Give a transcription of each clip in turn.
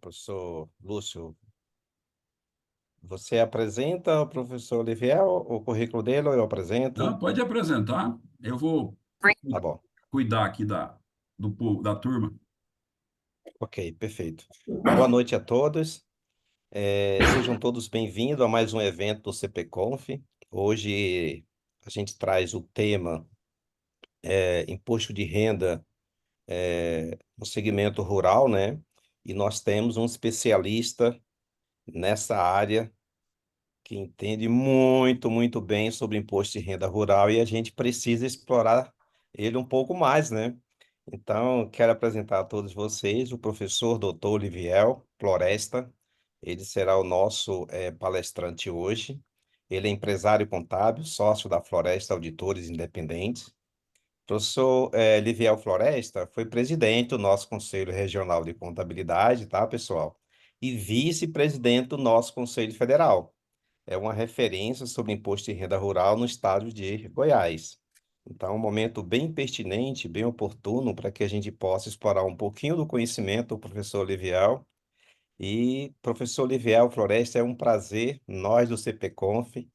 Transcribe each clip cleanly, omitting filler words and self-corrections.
Professor Lúcio, você apresenta o professor Olivier, o currículo dele, ou eu Não, apresento? pode apresentar. Eu vou Tá bom. cuidar aqui da turma. Ok, perfeito. Boa noite a todos. Sejam todos bem-vindos a mais um evento do CPConf. Hoje a gente traz o tema Imposto de Renda no segmento rural, né? E nós temos um especialista nessa área que entende muito, muito bem sobre imposto de renda rural e a gente precisa explorar ele um pouco mais, né? Então, quero apresentar a todos vocês o professor Dr. Oliviel Floresta. Ele será o nosso palestrante hoje. Ele é empresário contábil, sócio da Floresta Auditores Independentes. Professor Liviel Floresta foi presidente do nosso Conselho Regional de Contabilidade, tá, pessoal? E vice-presidente do nosso Conselho Federal. É uma referência sobre imposto de renda rural no estado de Goiás. Então, é um momento bem pertinente, bem oportuno para que a gente possa explorar um pouquinho do conhecimento do professor Liviel. E, professor Liviel Floresta, é um prazer, nós do CPConf,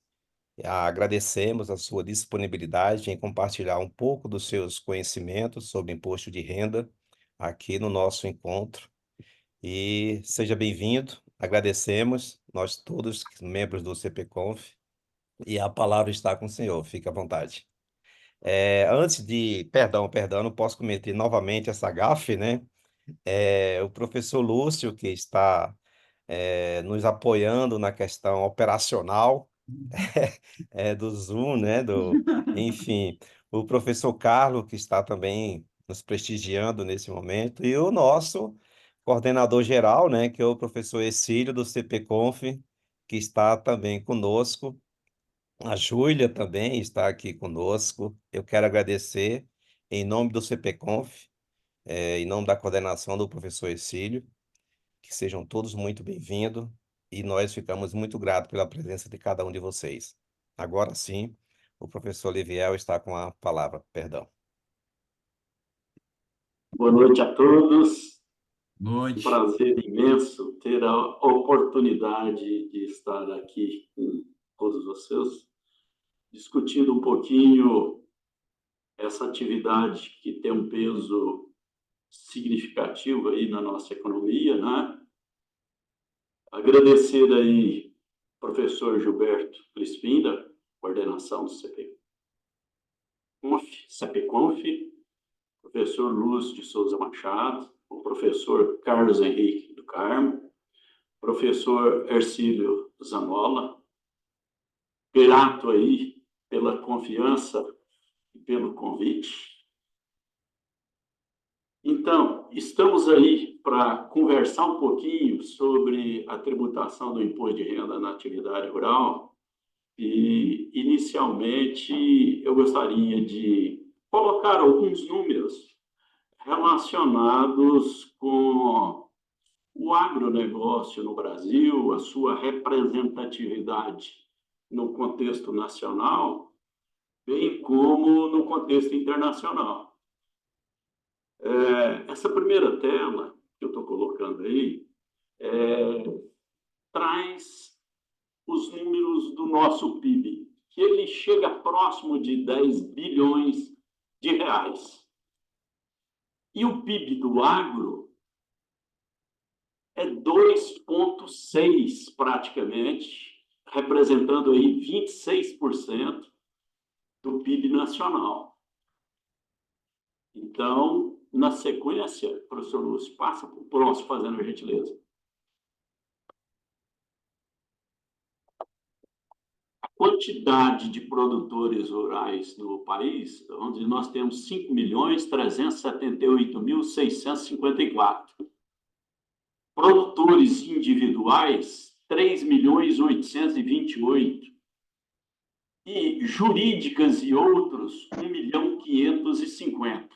agradecemos a sua disponibilidade em compartilhar um pouco dos seus conhecimentos sobre imposto de renda aqui no nosso encontro. E seja bem-vindo, agradecemos, nós todos, membros do CPConf, e a palavra está com o senhor, fique à vontade. Antes de, perdão, não posso cometer novamente essa gafe, né? O professor Lúcio, que está nos apoiando na questão operacional do Zoom, né? Enfim, o professor Carlos, que está também nos prestigiando nesse momento, e o nosso coordenador geral, né? Que é o professor Exílio, do CPConf, que está também conosco. A Júlia também está aqui conosco. Eu quero agradecer em nome do CPConf, em nome da coordenação do professor Exílio, que sejam todos muito bem-vindos e nós ficamos muito gratos pela presença de cada um de vocês. Agora sim, o professor Liviel está com a palavra, perdão. Boa noite a todos. Um Noite. prazer imenso ter a oportunidade de estar aqui com todos vocês, discutindo um pouquinho essa atividade que tem um peso significativo aí na nossa economia, né? Agradecer aí ao professor Gilberto Crispim, da coordenação do CPConf, professor Lúcio de Souza Machado, o professor Carlos Henrique do Carmo, professor Hercílio Zanola, grato aí pela confiança e pelo convite. Então, estamos aí para conversar um pouquinho sobre a tributação do imposto de renda na atividade rural e, inicialmente, eu gostaria de colocar alguns números relacionados com o agronegócio no Brasil, a sua representatividade no contexto nacional, bem como no contexto internacional. Essa primeira tela que eu estou colocando aí traz os números do nosso PIB, que ele chega próximo de 10 bilhões de reais. E o PIB do agro é 2,6 praticamente, representando aí 26% do PIB nacional. Então, na sequência, professor Lúcio, passa para o próximo, fazendo a gentileza. A quantidade de produtores rurais no país, onde nós temos 5.378.654. Produtores individuais, 3.828. E jurídicas e outros, 1.550.000.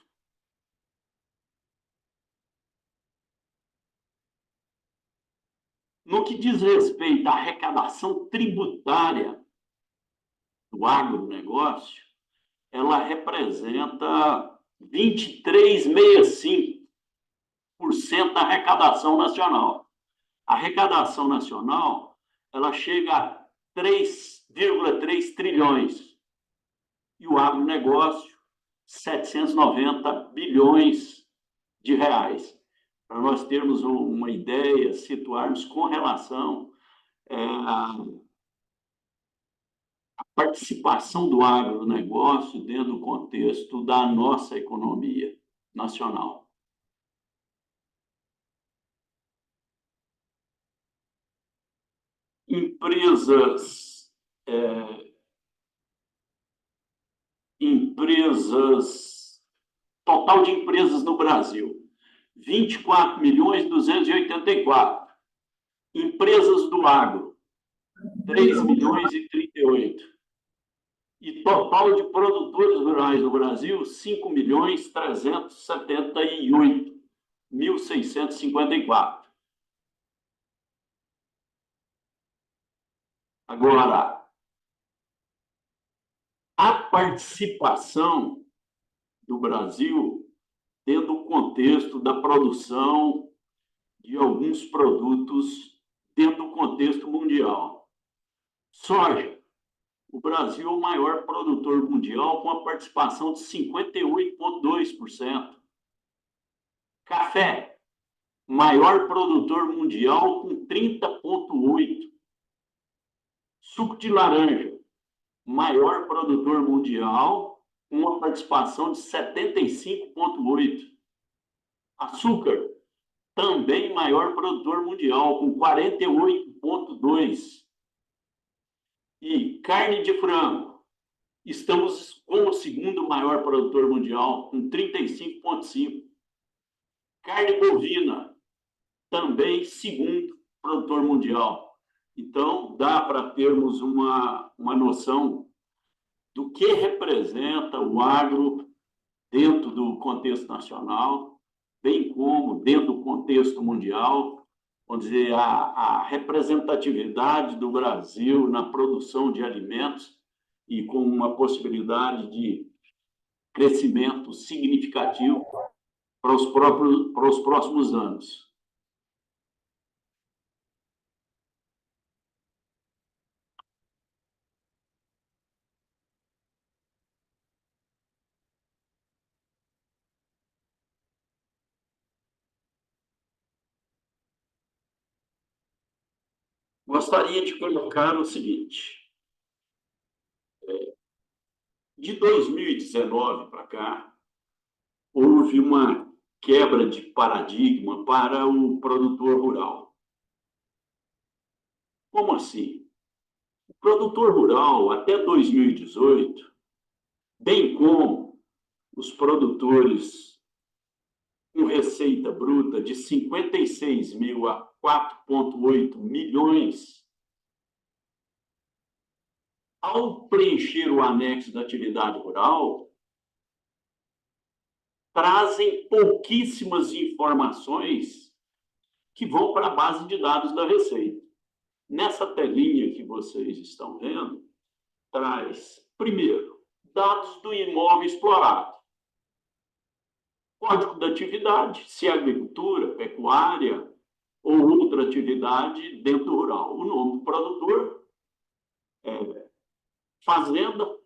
No que diz respeito à arrecadação tributária do agronegócio, ela representa 23,65% da arrecadação nacional. a arrecadação nacional ela chega a 3,3 trilhões. E o agronegócio, 790 bilhões de reais. Para nós termos uma ideia, situarmos com relação à participação do agronegócio dentro do contexto da nossa economia nacional. Total de empresas no Brasil, 24.284. Empresas do agro, 3.038. E total de produtores rurais no Brasil, 5.378.654. Agora, a participação do Brasil dentro do contexto da produção de alguns produtos dentro do contexto mundial. Soja. O Brasil é o maior produtor mundial com a participação de 58,2%. Café. Maior produtor mundial com 30,8%. Suco de laranja. Maior produtor mundial com uma participação de 75,8%. Açúcar, também maior produtor mundial, com 48,2%. E carne de frango, estamos com o segundo maior produtor mundial, com 35,5%. Carne bovina, também segundo produtor mundial. Então, dá para termos uma noção do que representa o agro dentro do contexto nacional, bem como dentro do contexto mundial, vamos dizer, a representatividade do Brasil na produção de alimentos e com uma possibilidade de crescimento significativo para os próximos anos. Gostaria de colocar o seguinte: de 2019 para cá, houve uma quebra de paradigma para o produtor rural. Como assim? O produtor rural, até 2018, bem como os produtores com receita bruta de 56 mil a 4,8 milhões, ao preencher o anexo da atividade rural, trazem pouquíssimas informações que vão para a base de dados da Receita. Nessa telinha que vocês estão vendo, traz, primeiro, dados do imóvel explorado. Código da atividade, se é agricultura, pecuária ou outra atividade dentro do rural. O nome do produtor, fazenda,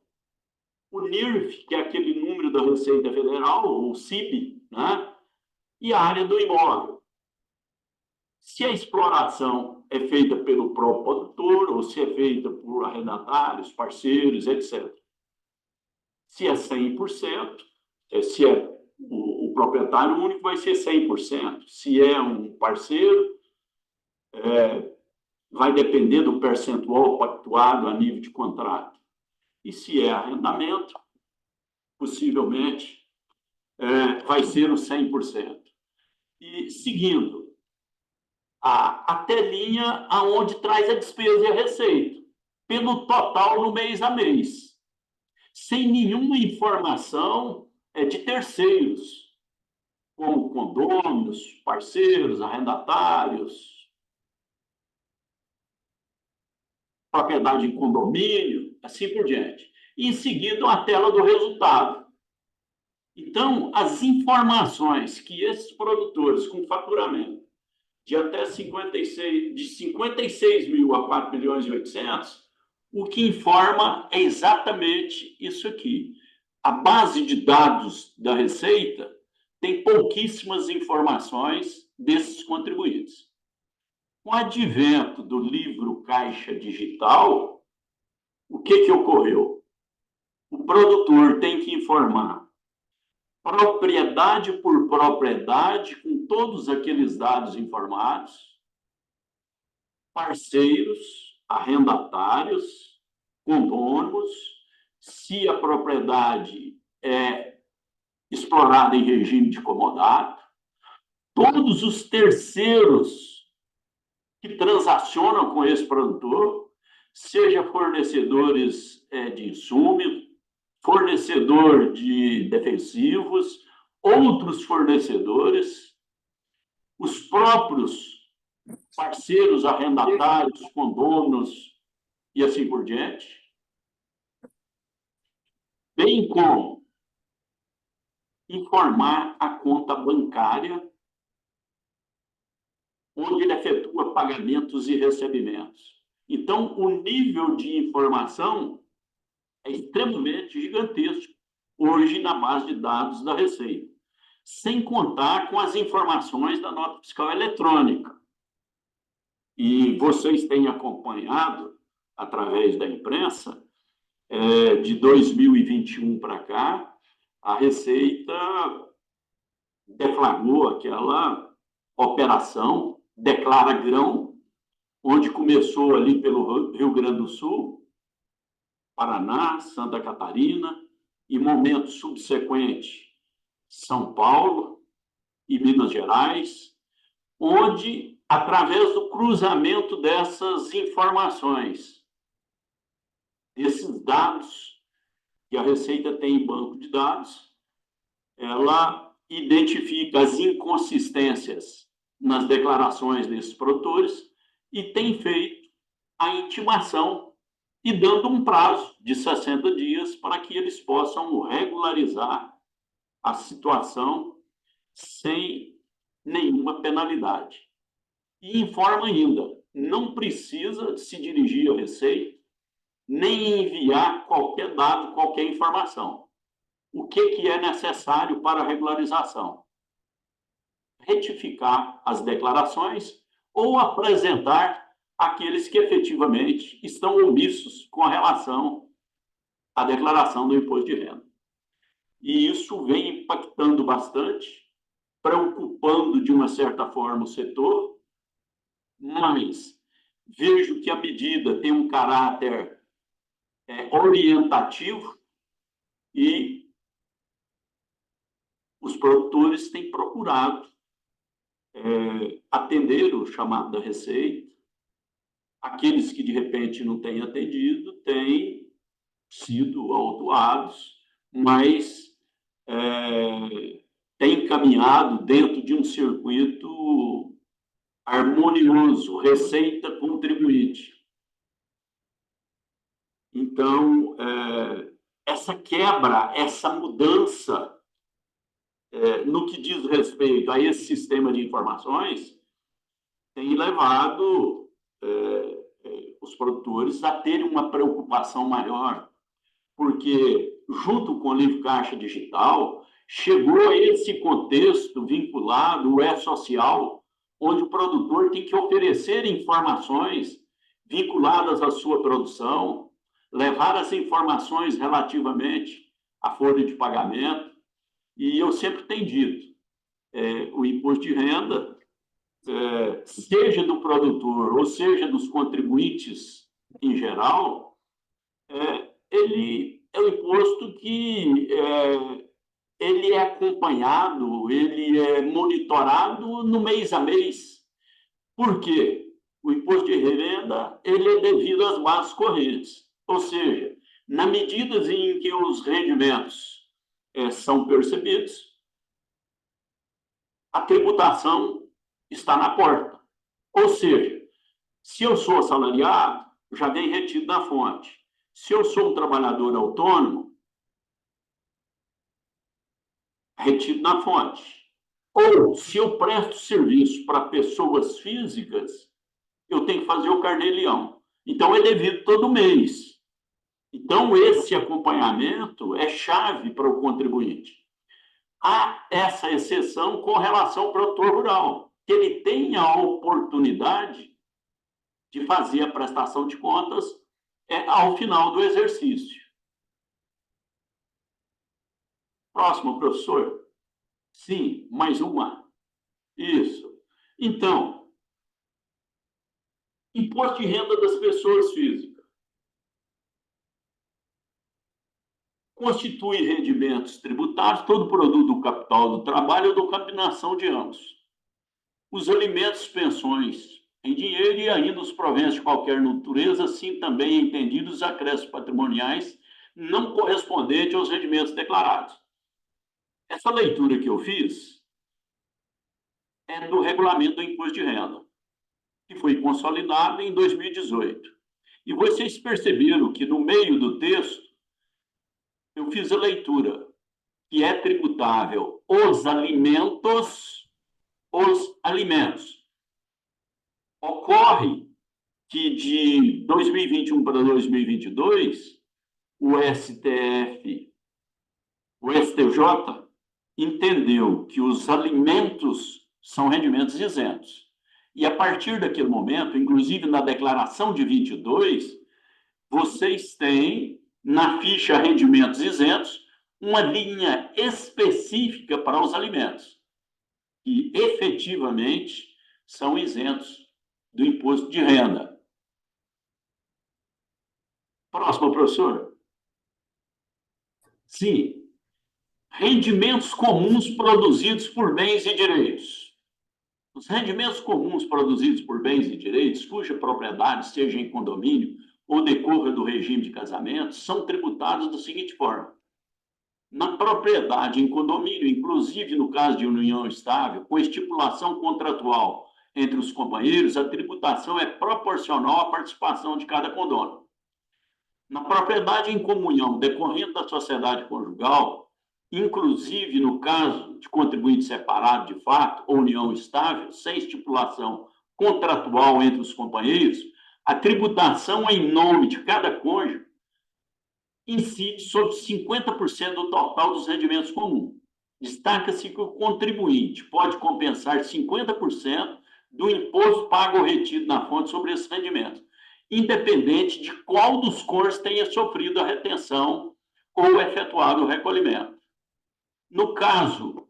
o NIRF, que é aquele número da Receita Federal, ou o CIB, né? E a área do imóvel. Se a exploração é feita pelo próprio produtor ou se é feita por arrendatários, parceiros, etc. Se é 100%, se é o proprietário único, vai ser 100%. Se é um parceiro, vai depender do percentual pactuado a nível de contrato. E se é arrendamento, possivelmente, vai ser o 100%. E seguindo, a telinha onde traz a despesa e a receita, pelo total no mês a mês, sem nenhuma informação de terceiros, como condôminos, parceiros, arrendatários, propriedade em condomínio, assim por diante. E em seguida, a tela do resultado. Então, as informações que esses produtores com faturamento de até 56, de 56 mil a 4 milhões e 800, o que informa é exatamente isso aqui. A base de dados da Receita tem pouquíssimas informações desses contribuintes. Com o advento do livro Caixa Digital, o que ocorreu? O produtor tem que informar propriedade por propriedade, com todos aqueles dados informados, parceiros, arrendatários, condôminos, se a propriedade é explorada em regime de comodato, todos os terceiros que transacionam com esse produtor, seja fornecedores de insumos, fornecedor de defensivos, outros fornecedores, os próprios parceiros arrendatários, condôminos e assim por diante, bem como informar a conta bancária onde ele efetua pagamentos e recebimentos. Então, o nível de informação é extremamente gigantesco hoje na base de dados da Receita, sem contar com as informações da nota fiscal eletrônica. E vocês têm acompanhado, através da imprensa, de 2021 para cá, a Receita deflagrou aquela operação Declara Grão, onde começou ali pelo Rio Grande do Sul, Paraná, Santa Catarina, e momento subsequente, São Paulo e Minas Gerais, onde, através do cruzamento dessas informações, desses dados que a Receita tem em banco de dados, ela identifica as inconsistências nas declarações desses produtores e tem feito a intimação e dando um prazo de 60 dias para que eles possam regularizar a situação sem nenhuma penalidade. E informa ainda, não precisa se dirigir à Receita, nem enviar qualquer dado, qualquer informação. O que é necessário para a regularização? Retificar as declarações ou apresentar aqueles que efetivamente estão omissos com relação à declaração do imposto de renda. E isso vem impactando bastante, preocupando de uma certa forma o setor, mas vejo que a medida tem um caráter orientativo e os produtores têm procurado atender o chamado da Receita. Aqueles que, de repente, não têm atendido têm sido autuados, mas têm caminhado dentro de um circuito harmonioso, Receita contribuinte. Então, essa quebra, essa mudança no que diz respeito a esse sistema de informações, tem levado os produtores a terem uma preocupação maior, porque, junto com o livro Caixa Digital, chegou a esse contexto vinculado, o E-Social, onde o produtor tem que oferecer informações vinculadas à sua produção, levar as informações relativamente à folha de pagamento. E eu sempre tenho dito, o imposto de renda, seja do produtor ou seja dos contribuintes em geral, ele é um imposto que ele é acompanhado, ele é monitorado no mês a mês. Por quê? O imposto de renda ele é devido às bases correntes. Ou seja, na medida em que os rendimentos são percebidos, a tributação está na porta. Ou seja, se eu sou assalariado, já vem retido na fonte. Se eu sou um trabalhador autônomo, retido na fonte. Ou, se eu presto serviço para pessoas físicas, eu tenho que fazer o carnê-leão. Então, é devido todo mês. Então, esse acompanhamento é chave para o contribuinte. Há essa exceção com relação ao produtor rural, que ele tem a oportunidade de fazer a prestação de contas ao final do exercício. Próximo, professor. Sim, mais uma. Isso. Então, imposto de renda das pessoas físicas. Constitui rendimentos tributários todo produto do capital do trabalho ou da combinação de ambos. Os alimentos, pensões em dinheiro e ainda os proventos de qualquer natureza, assim também entendidos acréscimos patrimoniais não correspondentes aos rendimentos declarados. Essa leitura que eu fiz é do regulamento do imposto de renda, que foi consolidado em 2018. E vocês perceberam que no meio do texto eu fiz a leitura que é tributável os alimentos. Ocorre que de 2021 para 2022, o STJ entendeu que os alimentos são rendimentos isentos. E a partir daquele momento, inclusive na declaração de 22, vocês têm na ficha rendimentos isentos uma linha específica para os alimentos, que efetivamente são isentos do imposto de renda. Próximo, professor. Sim. Rendimentos comuns produzidos por bens e direitos. Os rendimentos comuns produzidos por bens e direitos, cuja propriedade seja em condomínio ou decorra do regime de casamento, são tributados da seguinte forma. Na propriedade em condomínio, inclusive no caso de união estável, com estipulação contratual entre os companheiros, a tributação é proporcional à participação de cada condômino. Na propriedade em comunhão decorrente da sociedade conjugal, inclusive no caso de contribuinte separado de fato ou união estável, sem estipulação contratual entre os companheiros, a tributação em nome de cada cônjuge incide sobre 50% do total dos rendimentos comuns. Destaca-se que o contribuinte pode compensar 50% do imposto pago ou retido na fonte sobre esses rendimentos, independente de qual dos cônjuges tenha sofrido a retenção ou efetuado o recolhimento. No caso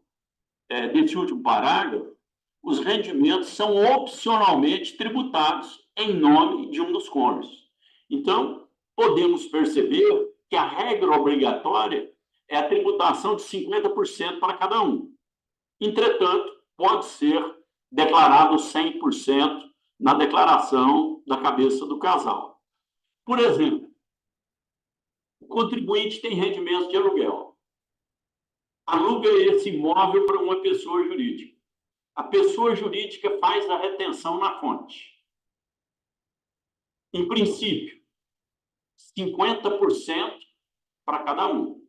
desse último parágrafo, os rendimentos são opcionalmente tributados em nome de um dos cônjuges. Então, podemos perceber que a regra obrigatória é a tributação de 50% para cada um. Entretanto, pode ser declarado 100% na declaração da cabeça do casal. Por exemplo, o contribuinte tem rendimentos de aluguel. Aluga esse imóvel para uma pessoa jurídica. A pessoa jurídica faz a retenção na fonte. Em princípio, 50% para cada um.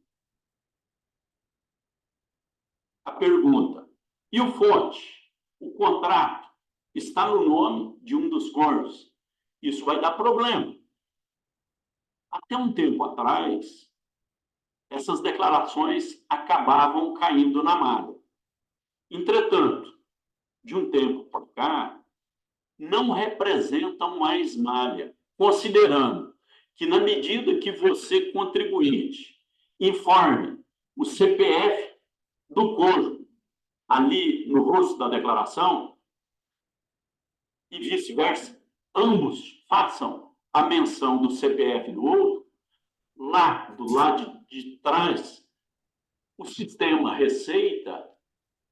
A pergunta: e o fonte? O contrato está no nome de um dos cônjuges. Isso vai dar problema. Até um tempo atrás, essas declarações acabavam caindo na malha. Entretanto, de um tempo para cá, não representam mais malha, considerando que, na medida que você, contribuinte, informe o CPF do cônjuge ali no rosto da declaração e vice-versa, ambos façam a menção do CPF do outro, lá do lado de trás, o sistema Receita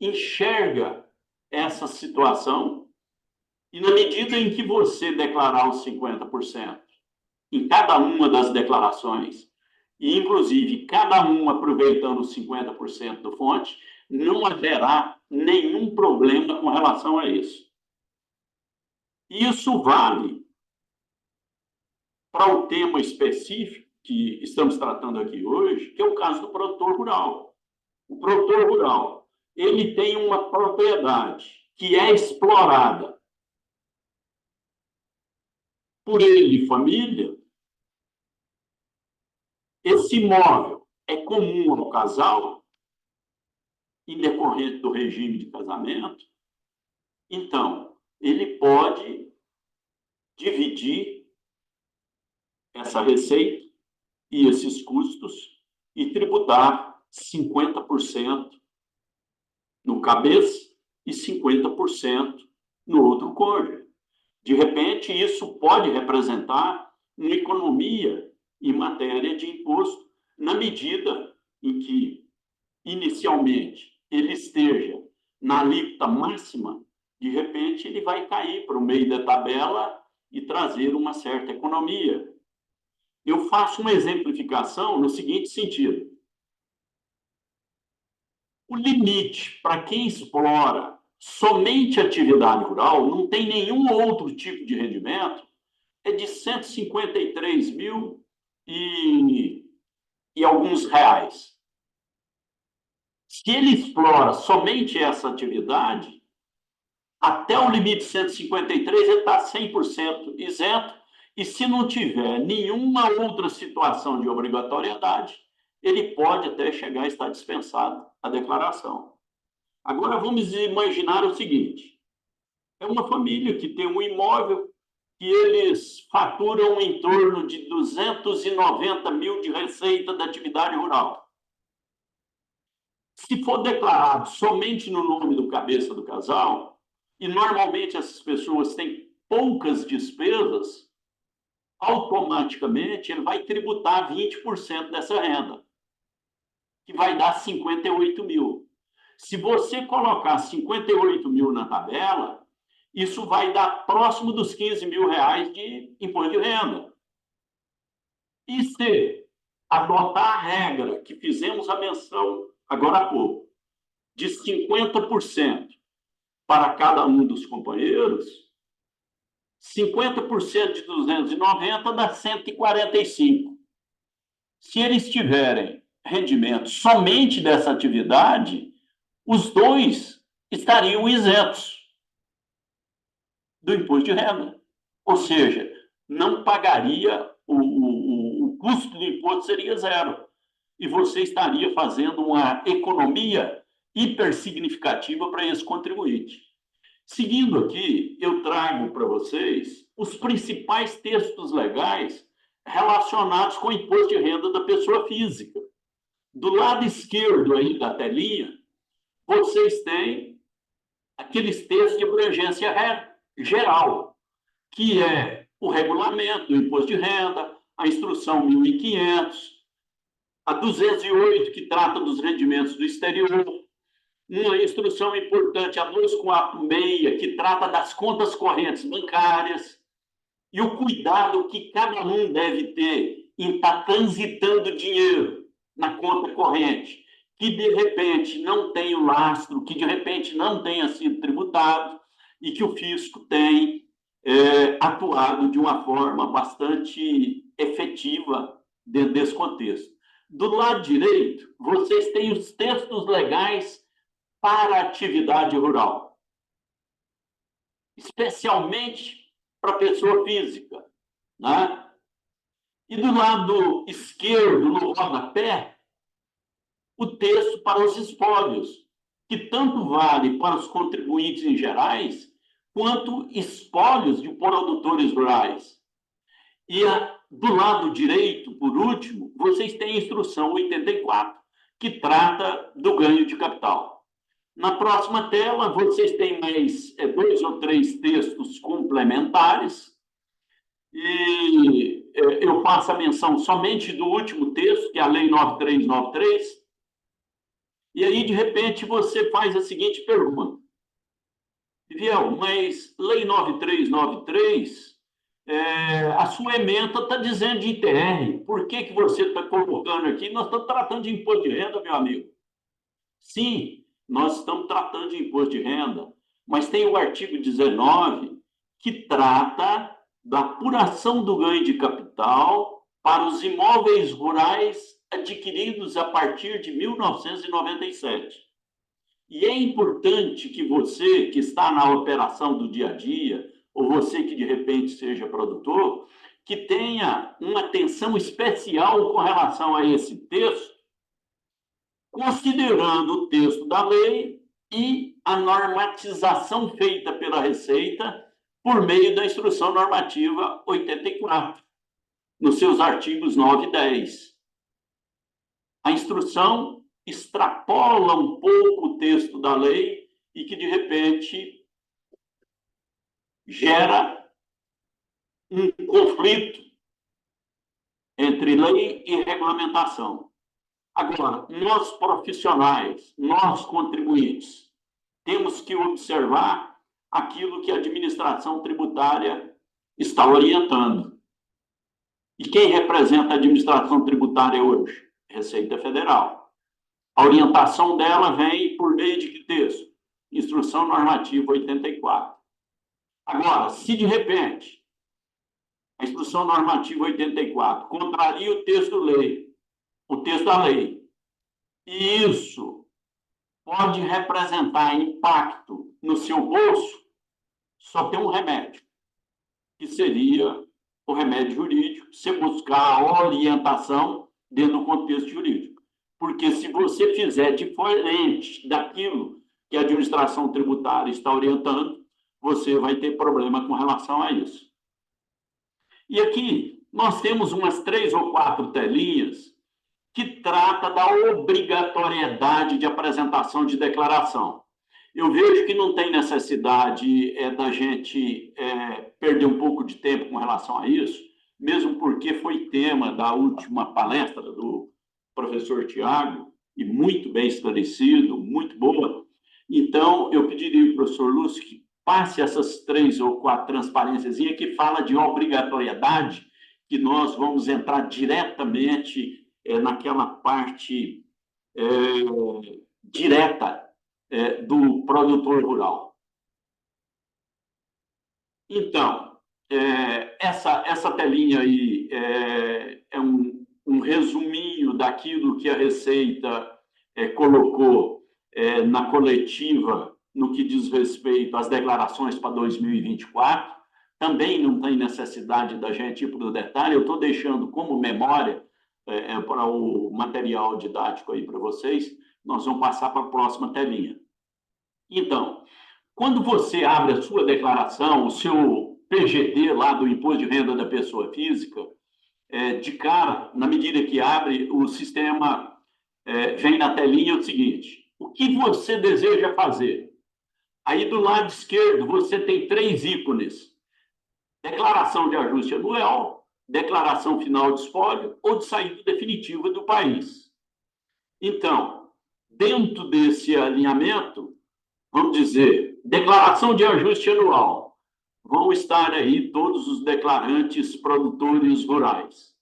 enxerga essa situação e, na medida em que você declarar os 50% em cada uma das declarações, e inclusive cada uma aproveitando os 50% do fonte, não haverá nenhum problema com relação a isso. Isso vale para o tema específico que estamos tratando aqui hoje, que é o caso do produtor rural. O produtor rural ele tem uma propriedade que é explorada por ele e família, esse imóvel é comum ao casal, em decorrência do regime de casamento, então, ele pode dividir essa receita e esses custos e tributar 50% no cabeça e 50% no outro cônjuge. De repente, isso pode representar uma economia em matéria de imposto, na medida em que, inicialmente, ele esteja na alíquota máxima, de repente ele vai cair para o meio da tabela e trazer uma certa economia. Eu faço uma exemplificação no seguinte sentido. O limite para quem explora somente atividade rural, não tem nenhum outro tipo de rendimento, é de 153 mil e alguns reais. Se ele explora somente essa atividade, até o limite 153, ele está 100% isento, e se não tiver nenhuma outra situação de obrigatoriedade, ele pode até chegar a estar dispensado a declaração. Agora, vamos imaginar o seguinte, é uma família que tem um imóvel que eles faturam em torno de 290 mil de receita da atividade rural. Se for declarado somente no nome do cabeça do casal, e normalmente essas pessoas têm poucas despesas, automaticamente ele vai tributar 20% dessa renda, que vai dar 58 mil. Se você colocar 58 mil na tabela, isso vai dar próximo dos 15 mil reais de imposto de renda. E se adotar a regra que fizemos a menção agora há pouco, de 50% para cada um dos companheiros, 50% de 290 dá 145. Se eles tiverem rendimento somente dessa atividade, os dois estariam isentos do imposto de renda. Ou seja, não pagaria, o custo do imposto seria zero. E você estaria fazendo uma economia hipersignificativa para esse contribuinte. Seguindo aqui, eu trago para vocês os principais textos legais relacionados com o imposto de renda da pessoa física. Do lado esquerdo aí da telinha, vocês têm aqueles textos de abrangência geral, que é o regulamento do imposto de renda, a instrução 1500, a 208, que trata dos rendimentos do exterior, uma instrução importante, a 246, que trata das contas correntes bancárias, e o cuidado que cada um deve ter em estar transitando dinheiro na conta corrente, que de repente não tem o lastro, que de repente não tenha sido tributado, e que o fisco tem atuado de uma forma bastante efetiva dentro desse contexto. Do lado direito, vocês têm os textos legais para a atividade rural, especialmente para a pessoa física, né? E do lado esquerdo, no rodapé, o texto para os espólios, que tanto vale para os contribuintes em gerais, quanto espólios de produtores rurais. E do lado direito, por último, vocês têm a instrução 84, que trata do ganho de capital. Na próxima tela, vocês têm mais 2 ou 3 textos complementares, e eu faço a menção somente do último texto, que é a Lei 9393, e aí, de repente, você faz a seguinte pergunta. Viel, mas Lei 9393, a sua ementa está dizendo de ITR, por que você está colocando aqui? Nós estamos tratando de imposto de renda, meu amigo. Sim, nós estamos tratando de imposto de renda, mas tem o artigo 19, que trata da apuração do ganho de capital para os imóveis rurais adquiridos a partir de 1997. E é importante que você, que está na operação do dia a dia, ou você que de repente seja produtor, que tenha uma atenção especial com relação a esse texto, considerando o texto da lei e a normatização feita pela Receita por meio da Instrução Normativa 84, nos seus artigos 9 e 10. A instrução extrapola um pouco o texto da lei e que, de repente, gera um conflito entre lei e regulamentação. Agora, nós profissionais, nós contribuintes, temos que observar aquilo que a administração tributária está orientando. E quem representa a administração tributária hoje? Receita Federal. A orientação dela vem por meio de que texto? Instrução Normativa 84. Agora, se de repente a Instrução Normativa 84 contraria o texto da lei, e isso pode representar impacto no seu bolso, só tem um remédio, que seria o remédio jurídico, você buscar a orientação dentro do contexto jurídico. Porque se você fizer diferente daquilo que a administração tributária está orientando, você vai ter problema com relação a isso. E aqui nós temos umas 3 ou 4 telinhas que trata da obrigatoriedade de apresentação de declaração. Eu vejo que não tem necessidade da gente perder um pouco de tempo com relação a isso, mesmo porque foi tema da última palestra do professor Tiago, e muito bem esclarecido, muito boa. Então, eu pediria ao professor Lúcio que passe essas 3 ou 4 transparências que fala de obrigatoriedade, que nós vamos entrar diretamente naquela parte direta do produtor rural. Então, essa telinha aí é um resuminho daquilo que a Receita colocou na coletiva no que diz respeito às declarações para 2024. Também não tem necessidade da gente ir para o detalhe, eu estou deixando como memória para o material didático aí para vocês. Nós vamos passar para a próxima telinha. Então, quando você abre a sua declaração, o seu PGD lá do Imposto de Renda da Pessoa Física, de cara, na medida que abre, o sistema vem na telinha o seguinte: o que você deseja fazer? Aí do lado esquerdo você tem 3 ícones: declaração de ajuste anual, declaração final de espólio ou de saída definitiva do país. Então, dentro desse alinhamento, vamos dizer, declaração de ajuste anual, vão estar aí todos os declarantes produtores rurais.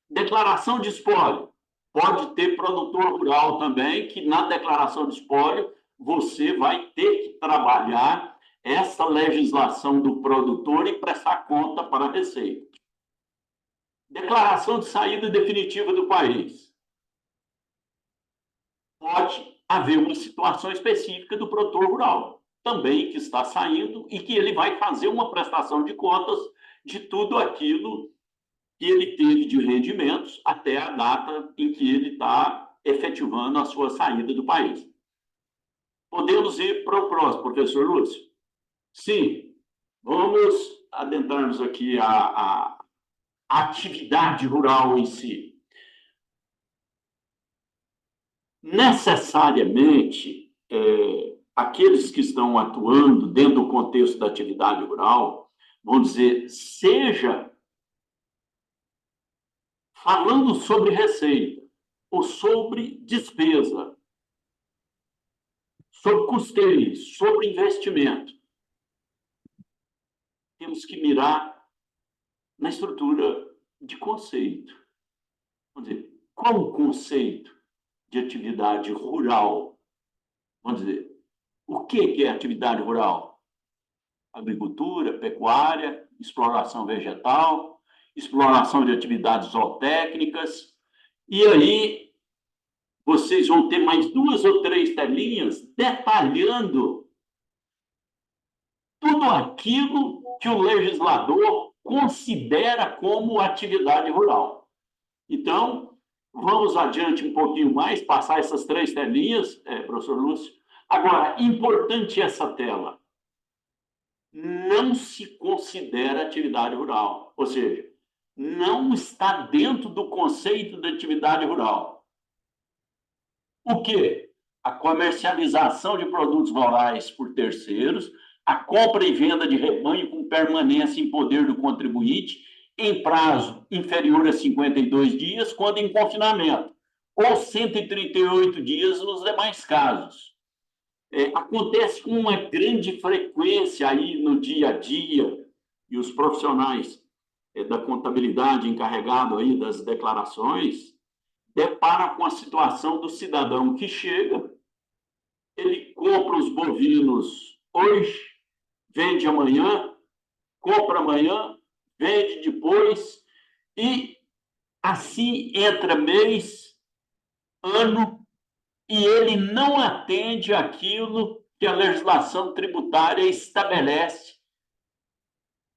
Declaração de espólio, pode ter produtor rural também, que na declaração de espólio você vai ter que trabalhar essa legislação do produtor e prestar conta para a Receita. Declaração de saída definitiva do país. Pode haver uma situação específica do produtor rural, também que está saindo e que ele vai fazer uma prestação de contas de tudo aquilo que ele teve de rendimentos até a data em que ele está efetivando a sua saída do país. Podemos ir para o próximo, professor Lúcio? Sim, vamos adentrarmos aqui a atividade rural em si. Necessariamente, aqueles que estão atuando dentro do contexto da atividade rural, vão dizer, seja falando sobre receita ou sobre despesa, sobre custeio, sobre investimento, temos que mirar na estrutura de conceito. Vamos dizer, qual o conceito de atividade rural? Vamos dizer, o que é atividade rural? Agricultura, pecuária, exploração vegetal, exploração de atividades zootécnicas. E aí, vocês vão ter mais 2 ou 3 telinhas detalhando tudo aquilo que o legislador considera como atividade rural. Então, vamos adiante um pouquinho mais, passar essas 3 telinhas, professor Lúcio. Agora, importante essa tela. Não se considera atividade rural, ou seja, não está dentro do conceito de atividade rural. O quê? A comercialização de produtos rurais por terceiros, a compra e venda de rebanho com permanência em poder do contribuinte em prazo inferior a 52 dias, quando em confinamento, ou 138 dias nos demais casos. Acontece com uma grande frequência aí no dia a dia, e os profissionais da contabilidade encarregados aí das declarações depara com a situação do cidadão que chega, ele compra os bovinos hoje, vende amanhã, compra amanhã, vende depois, e assim entra mês, ano, e ele não atende aquilo que a legislação tributária estabelece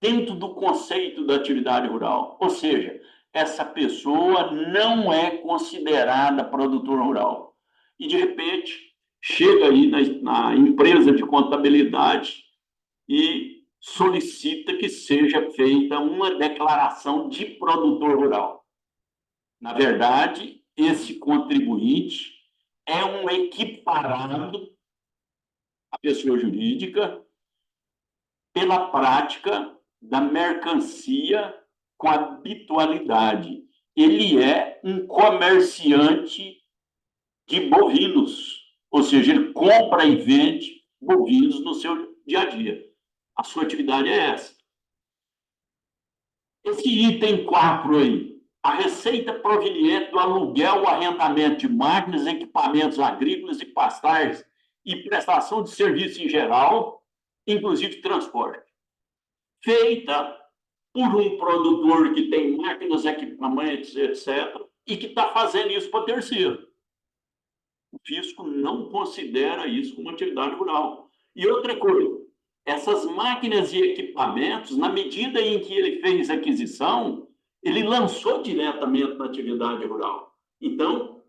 dentro do conceito da atividade rural. Ou seja, essa pessoa não é considerada produtor rural. E, de repente, chega aí na empresa de contabilidade e solicita que seja feita uma declaração de produtor rural. Na verdade, esse contribuinte é um equiparado à pessoa jurídica pela prática da mercancia com habitualidade. Ele é um comerciante de bovinos, ou seja, ele compra e vende bovinos no seu dia a dia. A sua atividade é essa. Esse item 4 aí, a receita proveniente do aluguel ou arrendamento de máquinas, equipamentos agrícolas e pastagens e prestação de serviço em geral, inclusive transporte, feita por um produtor que tem máquinas, equipamentos, etc., e que está fazendo isso para terceiro. O fisco não considera isso como atividade rural. E outra coisa, essas máquinas e equipamentos, na medida em que ele fez a aquisição, ele lançou diretamente na atividade rural. Então,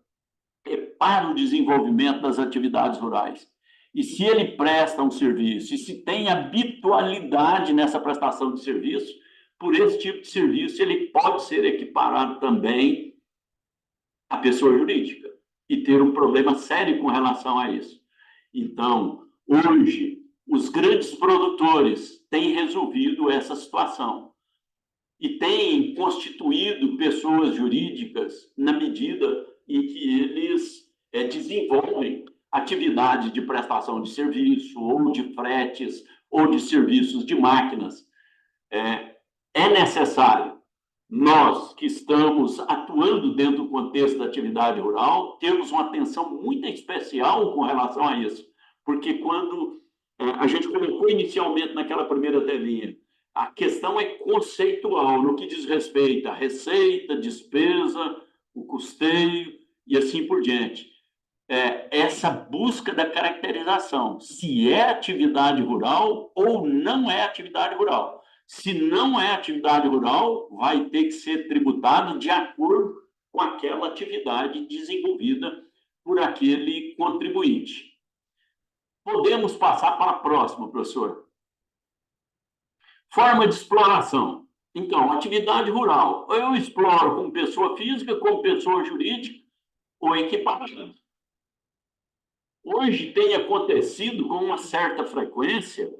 é para o desenvolvimento das atividades rurais. E se ele presta um serviço, e se tem habitualidade nessa prestação de serviço, por esse tipo de serviço, ele pode ser equiparado também à pessoa jurídica e ter um problema sério com relação a isso. Então, hoje, os grandes produtores têm resolvido essa situação e têm constituído pessoas jurídicas na medida em que eles desenvolvem atividade de prestação de serviço, ou de fretes, ou de serviços de máquinas. É necessário nós, que estamos atuando dentro do contexto da atividade rural, termos uma atenção muito especial com relação a isso, porque quando a gente colocou inicialmente naquela primeira telinha, a questão é conceitual, no que diz respeito à receita, despesa, o custeio e assim por diante. Essa busca da caracterização, se é atividade rural ou não é atividade rural. Se não é atividade rural, vai ter que ser tributado de acordo com aquela atividade desenvolvida por aquele contribuinte. Podemos passar para a próxima, professor. Forma de exploração. Então, atividade rural. Eu exploro como pessoa física, como pessoa jurídica ou equipamento. Hoje tem acontecido com uma certa frequência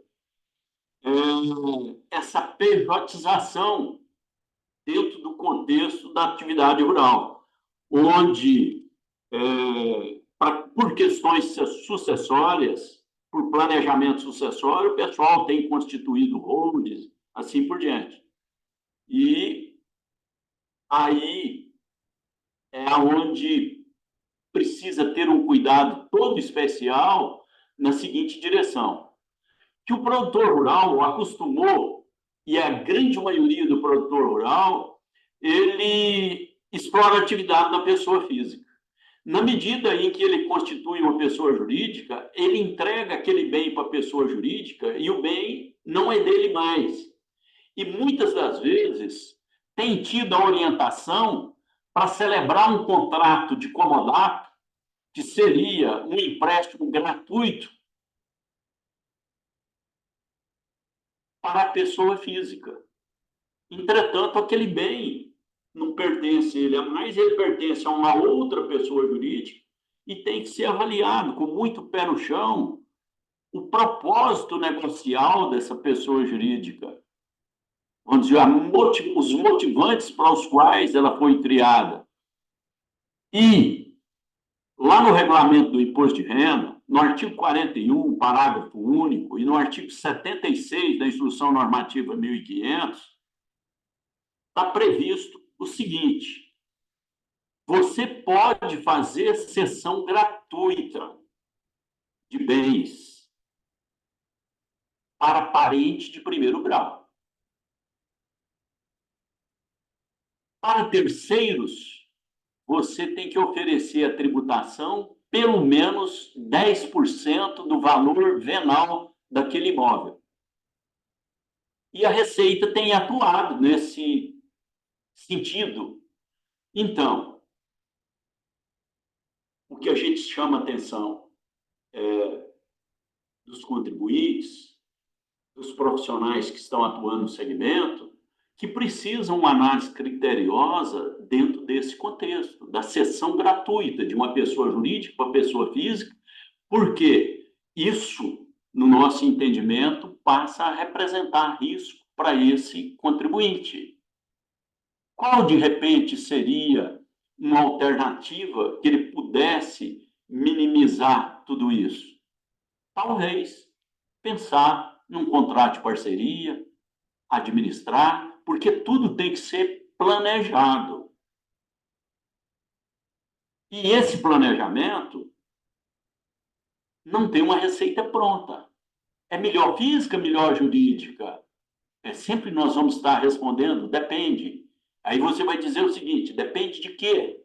essa pejotização dentro do contexto da atividade rural, onde, por questões sucessórias, por planejamento sucessório, o pessoal tem constituído holdings, assim por diante. E aí é onde precisa ter um cuidado todo especial na seguinte direção: que o produtor rural acostumou, e a grande maioria do produtor rural, ele explora a atividade da pessoa física. Na medida em que ele constitui uma pessoa jurídica, ele entrega aquele bem para a pessoa jurídica e o bem não é dele mais. E muitas das vezes tem tido a orientação para celebrar um contrato de comodato, que seria um empréstimo gratuito para a pessoa física. Entretanto, aquele bem não pertence a ele a mais, ele pertence a uma outra pessoa jurídica e tem que ser avaliado com muito pé no chão o propósito negocial dessa pessoa jurídica, vamos dizer, os motivantes para os quais ela foi criada. E lá no regulamento do imposto de renda, no artigo 41, parágrafo único, e no artigo 76 da Instrução Normativa 1500, está previsto o seguinte: você pode fazer cessão gratuita de bens para parente de primeiro grau. Para terceiros, você tem que oferecer a tributação pelo menos 10% do valor venal daquele imóvel. E a Receita tem atuado nesse sentido. Então, o que a gente chama atenção dos contribuintes, dos profissionais que estão atuando no segmento, que precisam uma análise criteriosa dentro desse contexto, da cessão gratuita de uma pessoa jurídica para pessoa física, porque isso, no nosso entendimento, passa a representar risco para esse contribuinte. Qual, de repente, seria uma alternativa que ele pudesse minimizar tudo isso? Talvez pensar num contrato de parceria, administrar, porque tudo tem que ser planejado. E esse planejamento não tem uma receita pronta. É melhor física, melhor jurídica? Sempre nós vamos estar respondendo, depende. Aí você vai dizer o seguinte, depende de quê?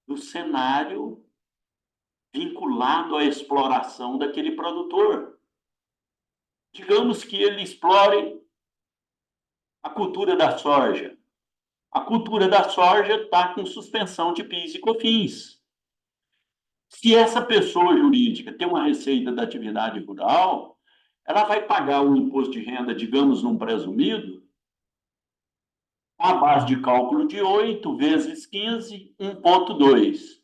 Do cenário vinculado à exploração daquele produtor. Digamos que ele explore a cultura da soja. A cultura da soja está com suspensão de PIS e COFINS. Se essa pessoa jurídica tem uma receita da atividade rural, ela vai pagar o imposto de renda, digamos, num presumido, a base de cálculo de 8 vezes 15, 1,2.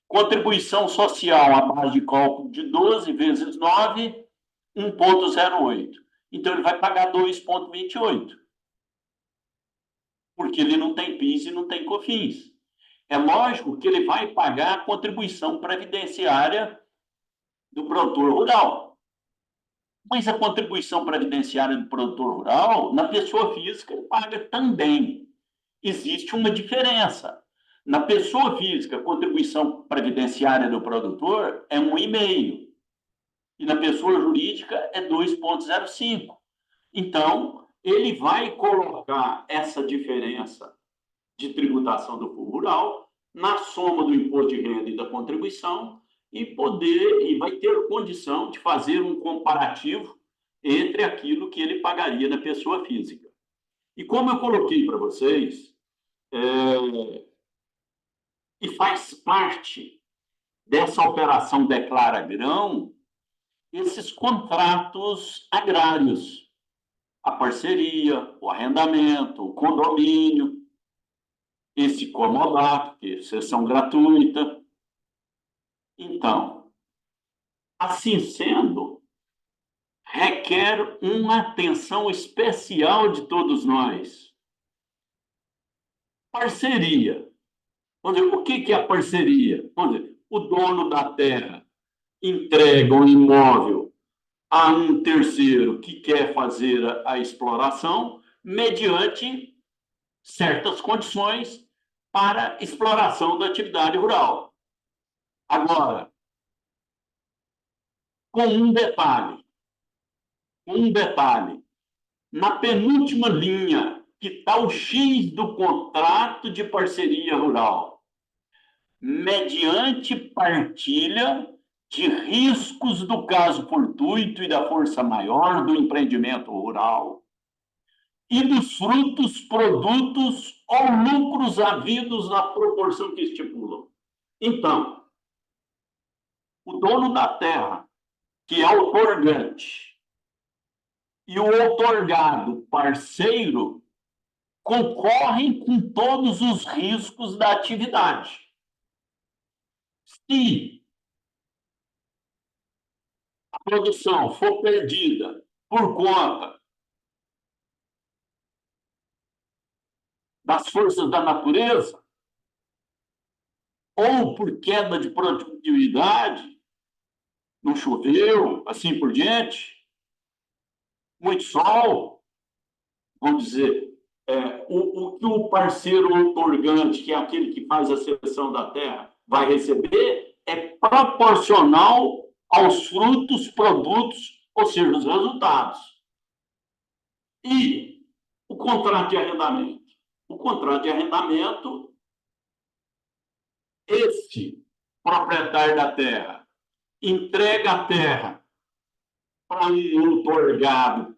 Contribuição social, a base de cálculo de 12 vezes 9, 1,08. Então, ele vai pagar 2,28. Porque ele não tem PIS e não tem COFINS. É lógico que ele vai pagar a contribuição previdenciária do produtor rural. Mas a contribuição previdenciária do produtor rural, na pessoa física, ele paga também. Existe uma diferença. Na pessoa física, a contribuição previdenciária do produtor é 1,5. E na pessoa jurídica é 2,05. Então, ele vai colocar essa diferença de tributação do fundo rural na soma do imposto de renda e da contribuição e vai ter condição de fazer um comparativo entre aquilo que ele pagaria na pessoa física. E como eu coloquei para vocês, e faz parte dessa operação Declara Grão, esses contratos agrários, a parceria, o arrendamento, o condomínio, esse comodato, que é cessão gratuita. Então, assim sendo, requer uma atenção especial de todos nós. Parceria. Vamos dizer, o que é a parceria? Vamos dizer, o dono da terra entrega um imóvel a um terceiro que quer fazer a exploração mediante certas condições para exploração da atividade rural. Agora, com um detalhe, na penúltima linha, que está o X do contrato de parceria rural, mediante partilha de riscos do caso fortuito e da força maior do empreendimento rural e dos frutos, produtos ou lucros havidos na proporção que estipulam. Então, o dono da terra, que é o otorgante, e o otorgado, parceiro, concorrem com todos os riscos da atividade. Se a produção for perdida por conta das forças da natureza, ou por queda de produtividade, não choveu, assim por diante, muito sol, vamos dizer, o que o parceiro otorgante, que é aquele que faz a cessão da terra, vai receber é proporcional aos frutos, produtos, ou seja, os resultados. E o contrato de arrendamento? O contrato de arrendamento, esse proprietário da terra entrega a terra para um otorgado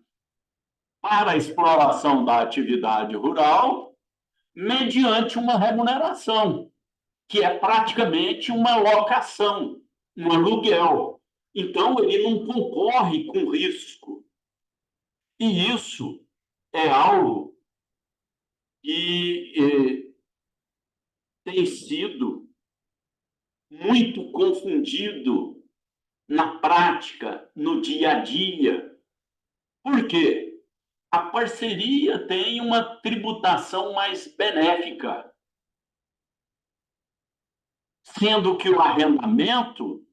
para a exploração da atividade rural, mediante uma remuneração, que é praticamente uma locação, um aluguel. Então, ele não concorre com risco. E isso é algo que tem sido muito confundido na prática, no dia a dia. Por quê? A parceria tem uma tributação mais benéfica, sendo que o arrendamento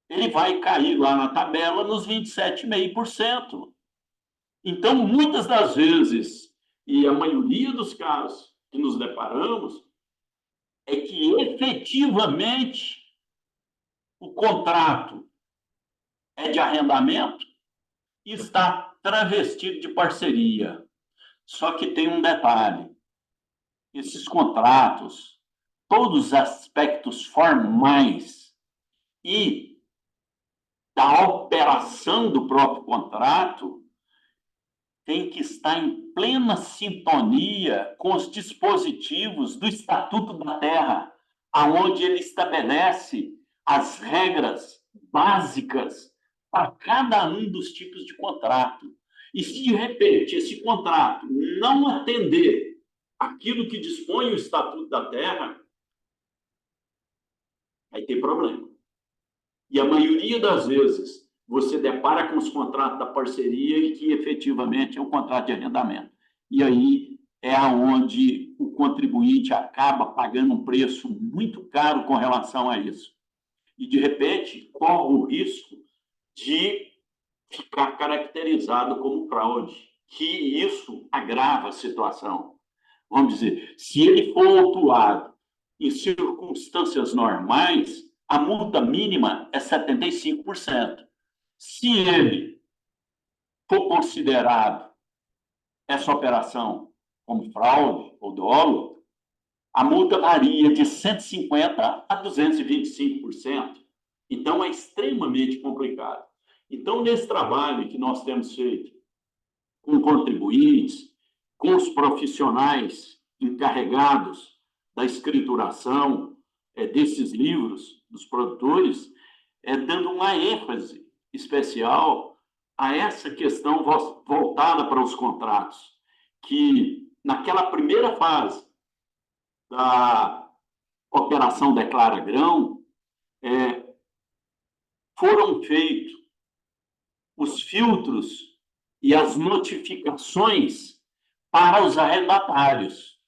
ele vai cair lá na tabela nos 27,5%. Então, muitas das vezes, e a maioria dos casos que nos deparamos, é que efetivamente o contrato é de arrendamento e está travestido de parceria. Só que tem um detalhe: esses contratos, todos os aspectos formais e da operação do próprio contrato, tem que estar em plena sintonia com os dispositivos do Estatuto da Terra, aonde ele estabelece as regras básicas para cada um dos tipos de contrato. E se, de repente, esse contrato não atender aquilo que dispõe o Estatuto da Terra, vai ter problema. E a maioria das vezes, você depara com os contratos da parceria e que efetivamente é um contrato de arrendamento. E aí é onde o contribuinte acaba pagando um preço muito caro com relação a isso. E, de repente, corre o risco de ficar caracterizado como fraude, que isso agrava a situação. Vamos dizer, se ele for autuado em circunstâncias normais, a multa mínima é 75%. Se ele for considerado essa operação como fraude ou dolo, a multa varia de 150% a 225%. Então, é extremamente complicado. Então, nesse trabalho que nós temos feito com contribuintes, com os profissionais encarregados da escrituração desses livros dos produtores, dando uma ênfase especial a essa questão voltada para os contratos, que naquela primeira fase da Operação Declara Grão, foram feitos os filtros e as notificações para os arrendatários.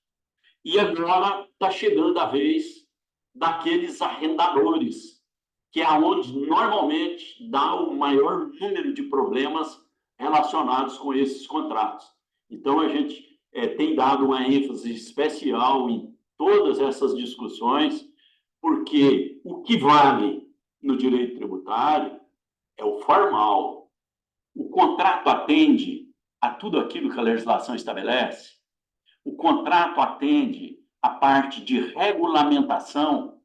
E agora está chegando a vez daqueles arrendadores, que é onde normalmente dá o maior número de problemas relacionados com esses contratos. Então, a gente tem dado uma ênfase especial em todas essas discussões, porque o que vale no direito tributário é o formal. O contrato atende a tudo aquilo que a legislação estabelece. O contrato atende a parte de regulamentação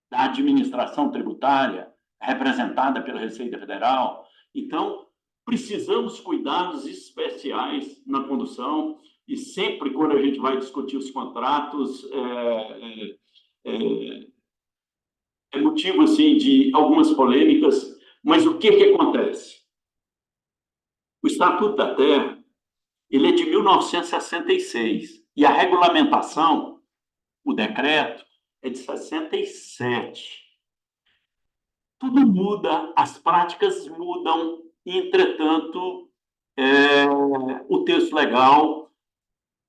da administração tributária, representada pela Receita Federal. Então, precisamos cuidados especiais na condução, e sempre quando a gente vai discutir os contratos, é motivo assim, de algumas polêmicas, mas o que acontece? O Estatuto da Terra ele é de 1966, e a regulamentação, o decreto, é de 67. Tudo muda, as práticas mudam, entretanto, o texto legal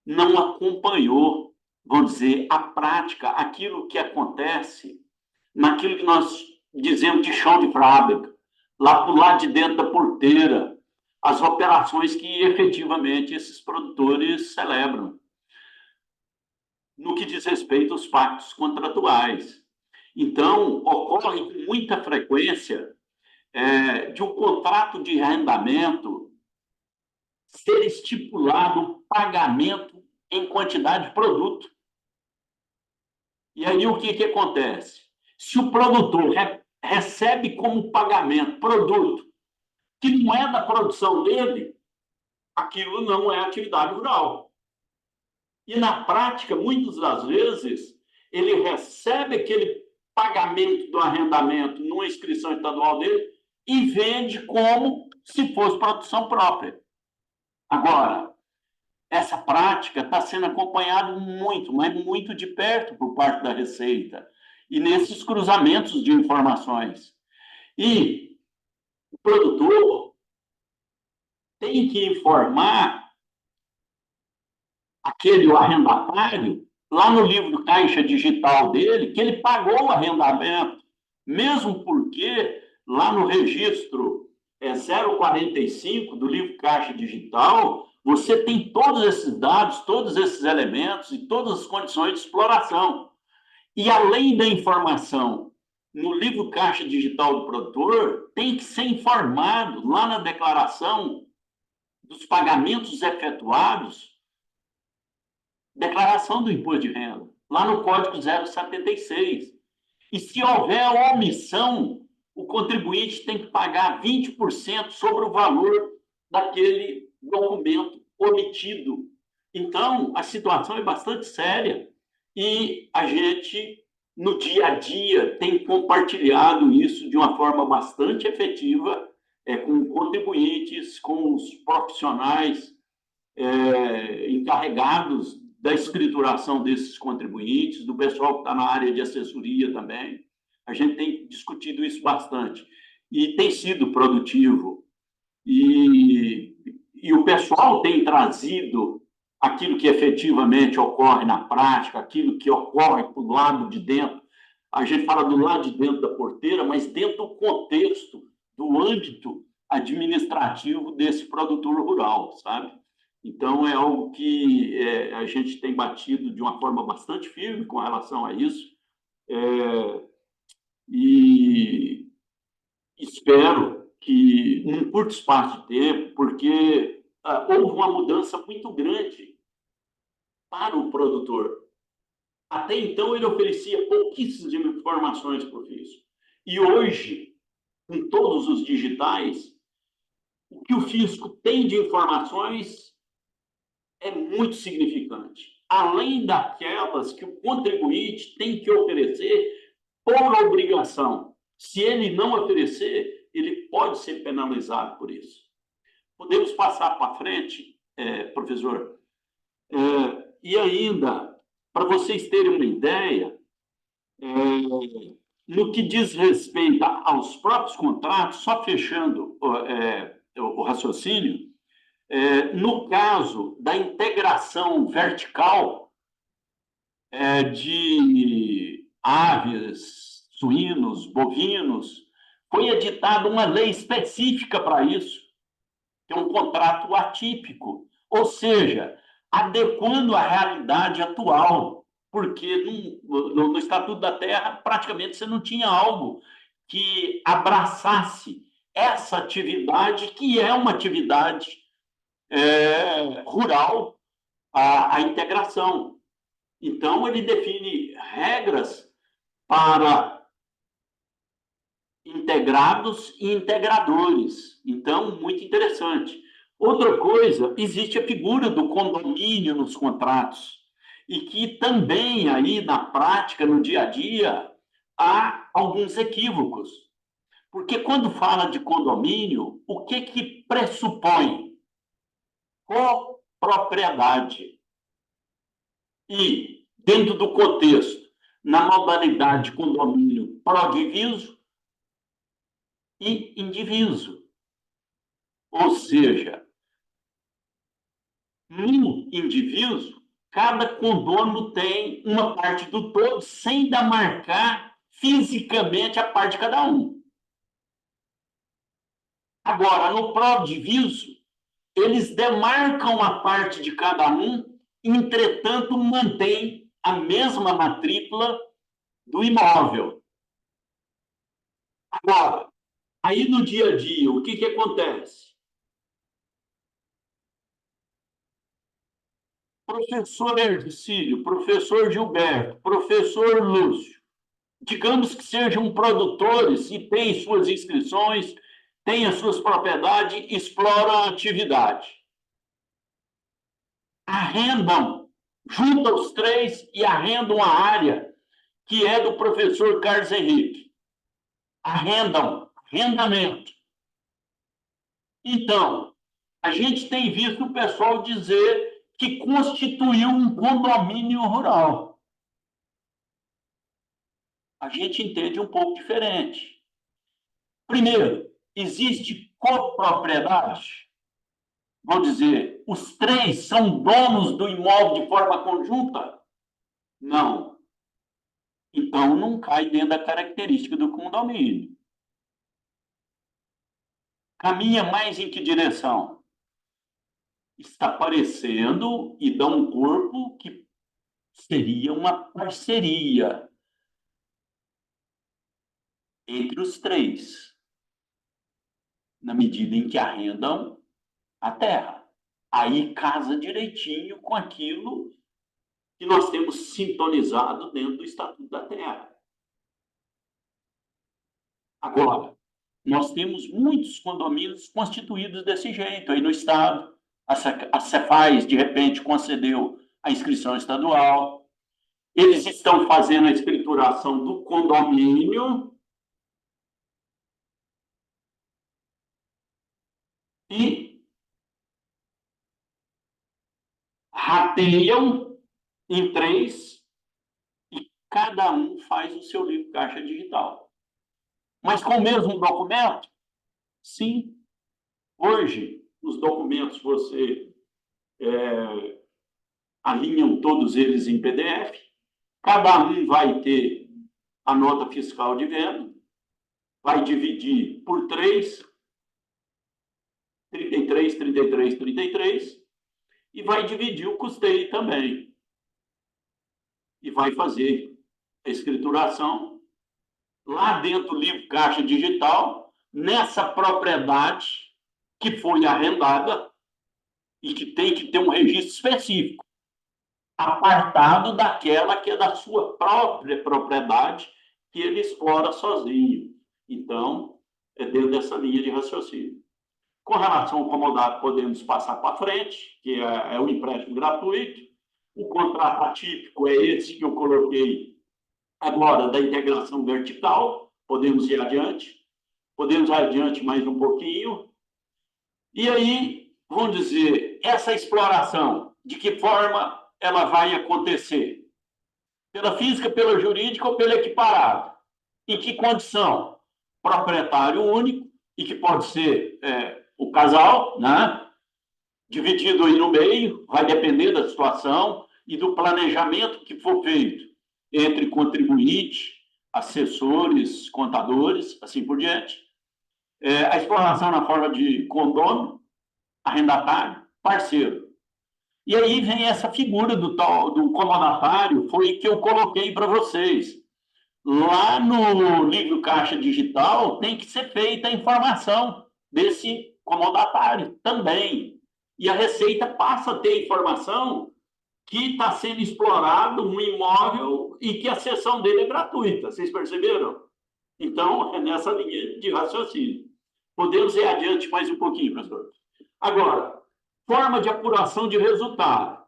não acompanhou, vamos dizer, a prática, aquilo que acontece naquilo que nós dizemos de chão de fábrica, lá por lado de dentro da porteira, as operações que efetivamente esses produtores celebram, no que diz respeito aos pactos contratuais. Então, ocorre com muita frequência de um contrato de arrendamento ser estipulado pagamento em quantidade de produto. E aí o que acontece? Se o produtor recebe como pagamento produto que não é da produção dele, aquilo não é atividade rural. E na prática, muitas das vezes, ele recebe aquele pagamento do arrendamento numa inscrição estadual dele e vende como se fosse produção própria. Agora, essa prática está sendo acompanhada muito, mas muito de perto por parte da Receita, e nesses cruzamentos de informações. E o produtor tem que informar aquele arrendatário, lá no livro do caixa digital dele, que ele pagou o arrendamento, mesmo porque lá no registro 045 do livro caixa digital, você tem todos esses dados, todos esses elementos e todas as condições de exploração. E além da informação no livro caixa digital do produtor, tem que ser informado lá na declaração dos pagamentos efetuados, declaração do imposto de renda, lá no Código 076. E se houver omissão, o contribuinte tem que pagar 20% sobre o valor daquele documento omitido. Então, a situação é bastante séria e a gente, no dia a dia, tem compartilhado isso de uma forma bastante efetiva com contribuintes, com os profissionais encarregados da escrituração desses contribuintes, do pessoal que está na área de assessoria também. A gente tem discutido isso bastante e tem sido produtivo. E o pessoal tem trazido aquilo que efetivamente ocorre na prática, aquilo que ocorre do lado de dentro. A gente fala do lado de dentro da porteira, mas dentro do contexto, do âmbito administrativo desse produtor rural, sabe? Então, é algo que a gente tem batido de uma forma bastante firme com relação a isso. E espero que, num curto espaço de tempo, porque houve uma mudança muito grande para o produtor. Até então, ele oferecia pouquíssimas informações para o fisco. E hoje, com todos os digitais, o que o fisco tem de informações é muito significante, além daquelas que o contribuinte tem que oferecer por obrigação. Se ele não oferecer, ele pode ser penalizado por isso. Podemos passar para frente, professor? E ainda, para vocês terem uma ideia, no que diz respeito aos próprios contratos, só fechando o raciocínio, no caso da integração vertical de aves, suínos, bovinos, foi editada uma lei específica para isso, que é um contrato atípico, ou seja, adequando à realidade atual, porque no Estatuto da Terra praticamente você não tinha algo que abraçasse essa atividade, que é uma atividade rural, a integração. Então, ele define regras para integrados e integradores. Então, muito interessante. Outra coisa, existe a figura do condomínio nos contratos, e que também aí na prática, no dia a dia, há alguns equívocos. Porque quando fala de condomínio, o que pressupõe? Copropriedade. E, dentro do contexto, na modalidade de condomínio pró-diviso e indiviso. Ou seja, no indivíduo, cada condômino tem uma parte do todo sem demarcar fisicamente a parte de cada um. Agora, no pró-diviso, eles demarcam a parte de cada um, entretanto, mantém a mesma matrícula do imóvel. Agora, aí no dia a dia, o que acontece? Professor Ercílio, professor Gilberto, professor Lúcio, digamos que sejam produtores e têm suas inscrições, têm as suas propriedades, exploram a atividade. Arrendam, juntam os três e arrendam a área que é do professor Carlos Henrique. Arrendamento. Então, a gente tem visto o pessoal dizer que constituiu um condomínio rural. A gente entende um pouco diferente. Primeiro, existe copropriedade. Vou dizer, os três são donos do imóvel de forma conjunta? Não. Então, não cai dentro da característica do condomínio. Caminha mais em que direção? Está parecendo e dá um corpo que seria uma parceria entre os três, na medida em que arrendam a terra. Aí casa direitinho com aquilo que nós temos sintonizado dentro do Estatuto da Terra. Agora, nós temos muitos condomínios constituídos desse jeito aí no Estado. A Cefaz, de repente, concedeu a inscrição estadual. Eles estão fazendo a escrituração do condomínio e rateiam em três e cada um faz o seu livro caixa digital. Mas com o mesmo documento? Sim. Hoje, os documentos você alinham todos eles em PDF. Cada um vai ter a nota fiscal de venda, vai dividir por 3, 33, 33, 33, e vai dividir o custeio também. E vai fazer a escrituração lá dentro do livro caixa digital, nessa propriedade que foi arrendada e que tem que ter um registro específico, apartado daquela que é da sua própria propriedade, que ele explora sozinho. Então, é dentro dessa linha de raciocínio. Com relação ao comodato, podemos passar para frente, que é o empréstimo gratuito. O contrato atípico é esse que eu coloquei agora, da integração vertical. Podemos ir adiante. Podemos ir adiante mais um pouquinho. E aí, vamos dizer, essa exploração, de que forma ela vai acontecer? Pela física, pela jurídica ou pela equiparada? Em que condição? Proprietário único, e que pode ser o casal, né? Dividido aí no meio, vai depender da situação e do planejamento que for feito entre contribuinte, assessores, contadores, assim por diante. A exploração na forma de condômino, arrendatário, parceiro. E aí vem essa figura do comodatário, foi que eu coloquei para vocês. Lá no livro caixa digital tem que ser feita a informação desse comodatário também. E a Receita passa a ter informação que está sendo explorado um imóvel e que a cessão dele é gratuita. Vocês perceberam? Então, é nessa linha de raciocínio. Podemos ir adiante mais um pouquinho, professor. Agora, forma de apuração de resultado.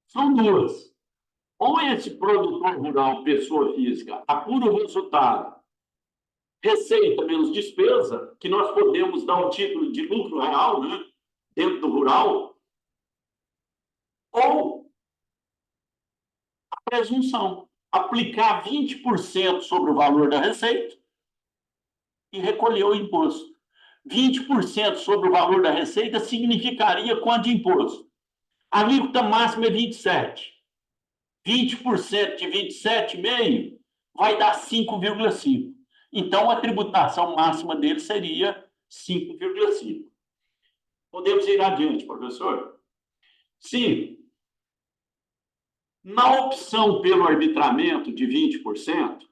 São duas. Ou esse produtor rural, pessoa física, apura o resultado, receita menos despesa, que nós podemos dar o título de lucro real, né, dentro do rural, ou a presunção, aplicar 20% sobre o valor da receita e recolher o imposto. 20% sobre o valor da receita significaria quanto de imposto? A alíquota máxima é 27%. 20% de 27,5% vai dar 5,5%. Então, a tributação máxima dele seria 5,5%. Podemos ir adiante, professor? Se na opção pelo arbitramento de 20%,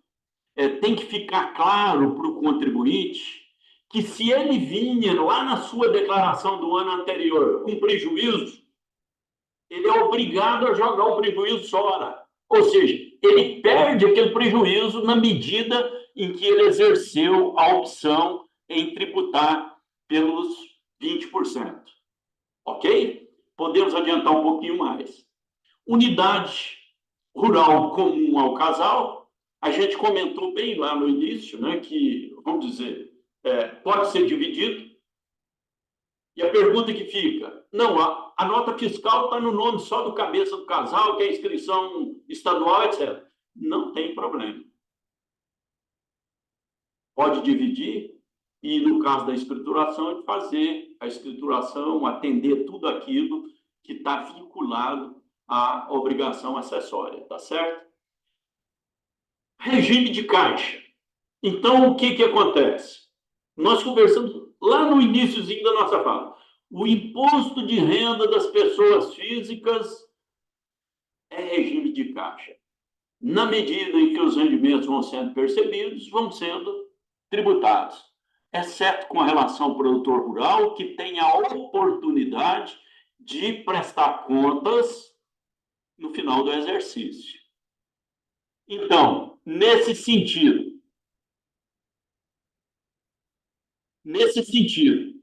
tem que ficar claro para o contribuinte que se ele vinha lá na sua declaração do ano anterior com prejuízo, ele é obrigado a jogar o prejuízo fora. Ou seja, ele perde aquele prejuízo na medida em que ele exerceu a opção em tributar pelos 20%. Ok? Podemos adiantar um pouquinho mais. Unidade rural comum ao casal, a gente comentou bem lá no início, né, que, vamos dizer, pode ser dividido. E a pergunta que fica, não, a nota fiscal está no nome só do cabeça do casal, que é a inscrição estadual, etc. Não tem problema. Pode dividir e, no caso da escrituração, fazer a escrituração, atender tudo aquilo que está vinculado à obrigação acessória, tá certo? Regime de caixa. Então, o que acontece? Nós conversamos lá no iníciozinho da nossa fala. O imposto de renda das pessoas físicas é regime de caixa. Na medida em que os rendimentos vão sendo percebidos, vão sendo tributados. Exceto com relação ao produtor rural, que tem a oportunidade de prestar contas no final do exercício. Então, nesse sentido,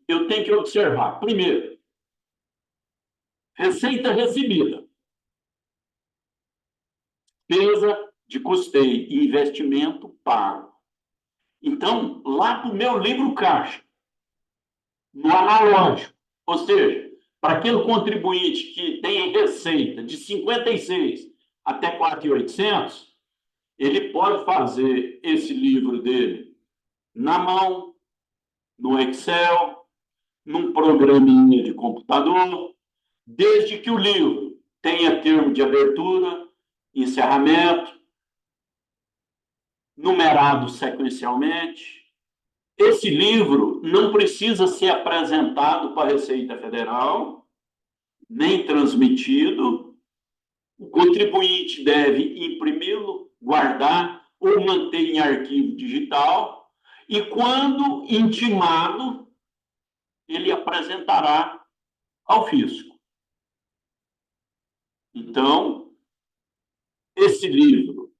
eu tenho que observar, primeiro, receita recebida, despesa de custeio e investimento pago. Então, lá para o meu livro caixa, no analógico, ou seja, para aquele contribuinte que tem receita de 56 até 4.800, ele pode fazer esse livro dele na mão, no Excel, num programinha de computador, desde que o livro tenha termo de abertura, encerramento, numerado sequencialmente. Esse livro não precisa ser apresentado para a Receita Federal, nem transmitido. O contribuinte deve imprimi-lo, guardar ou manter em arquivo digital e, quando intimado, ele apresentará ao fisco. Então, esse livro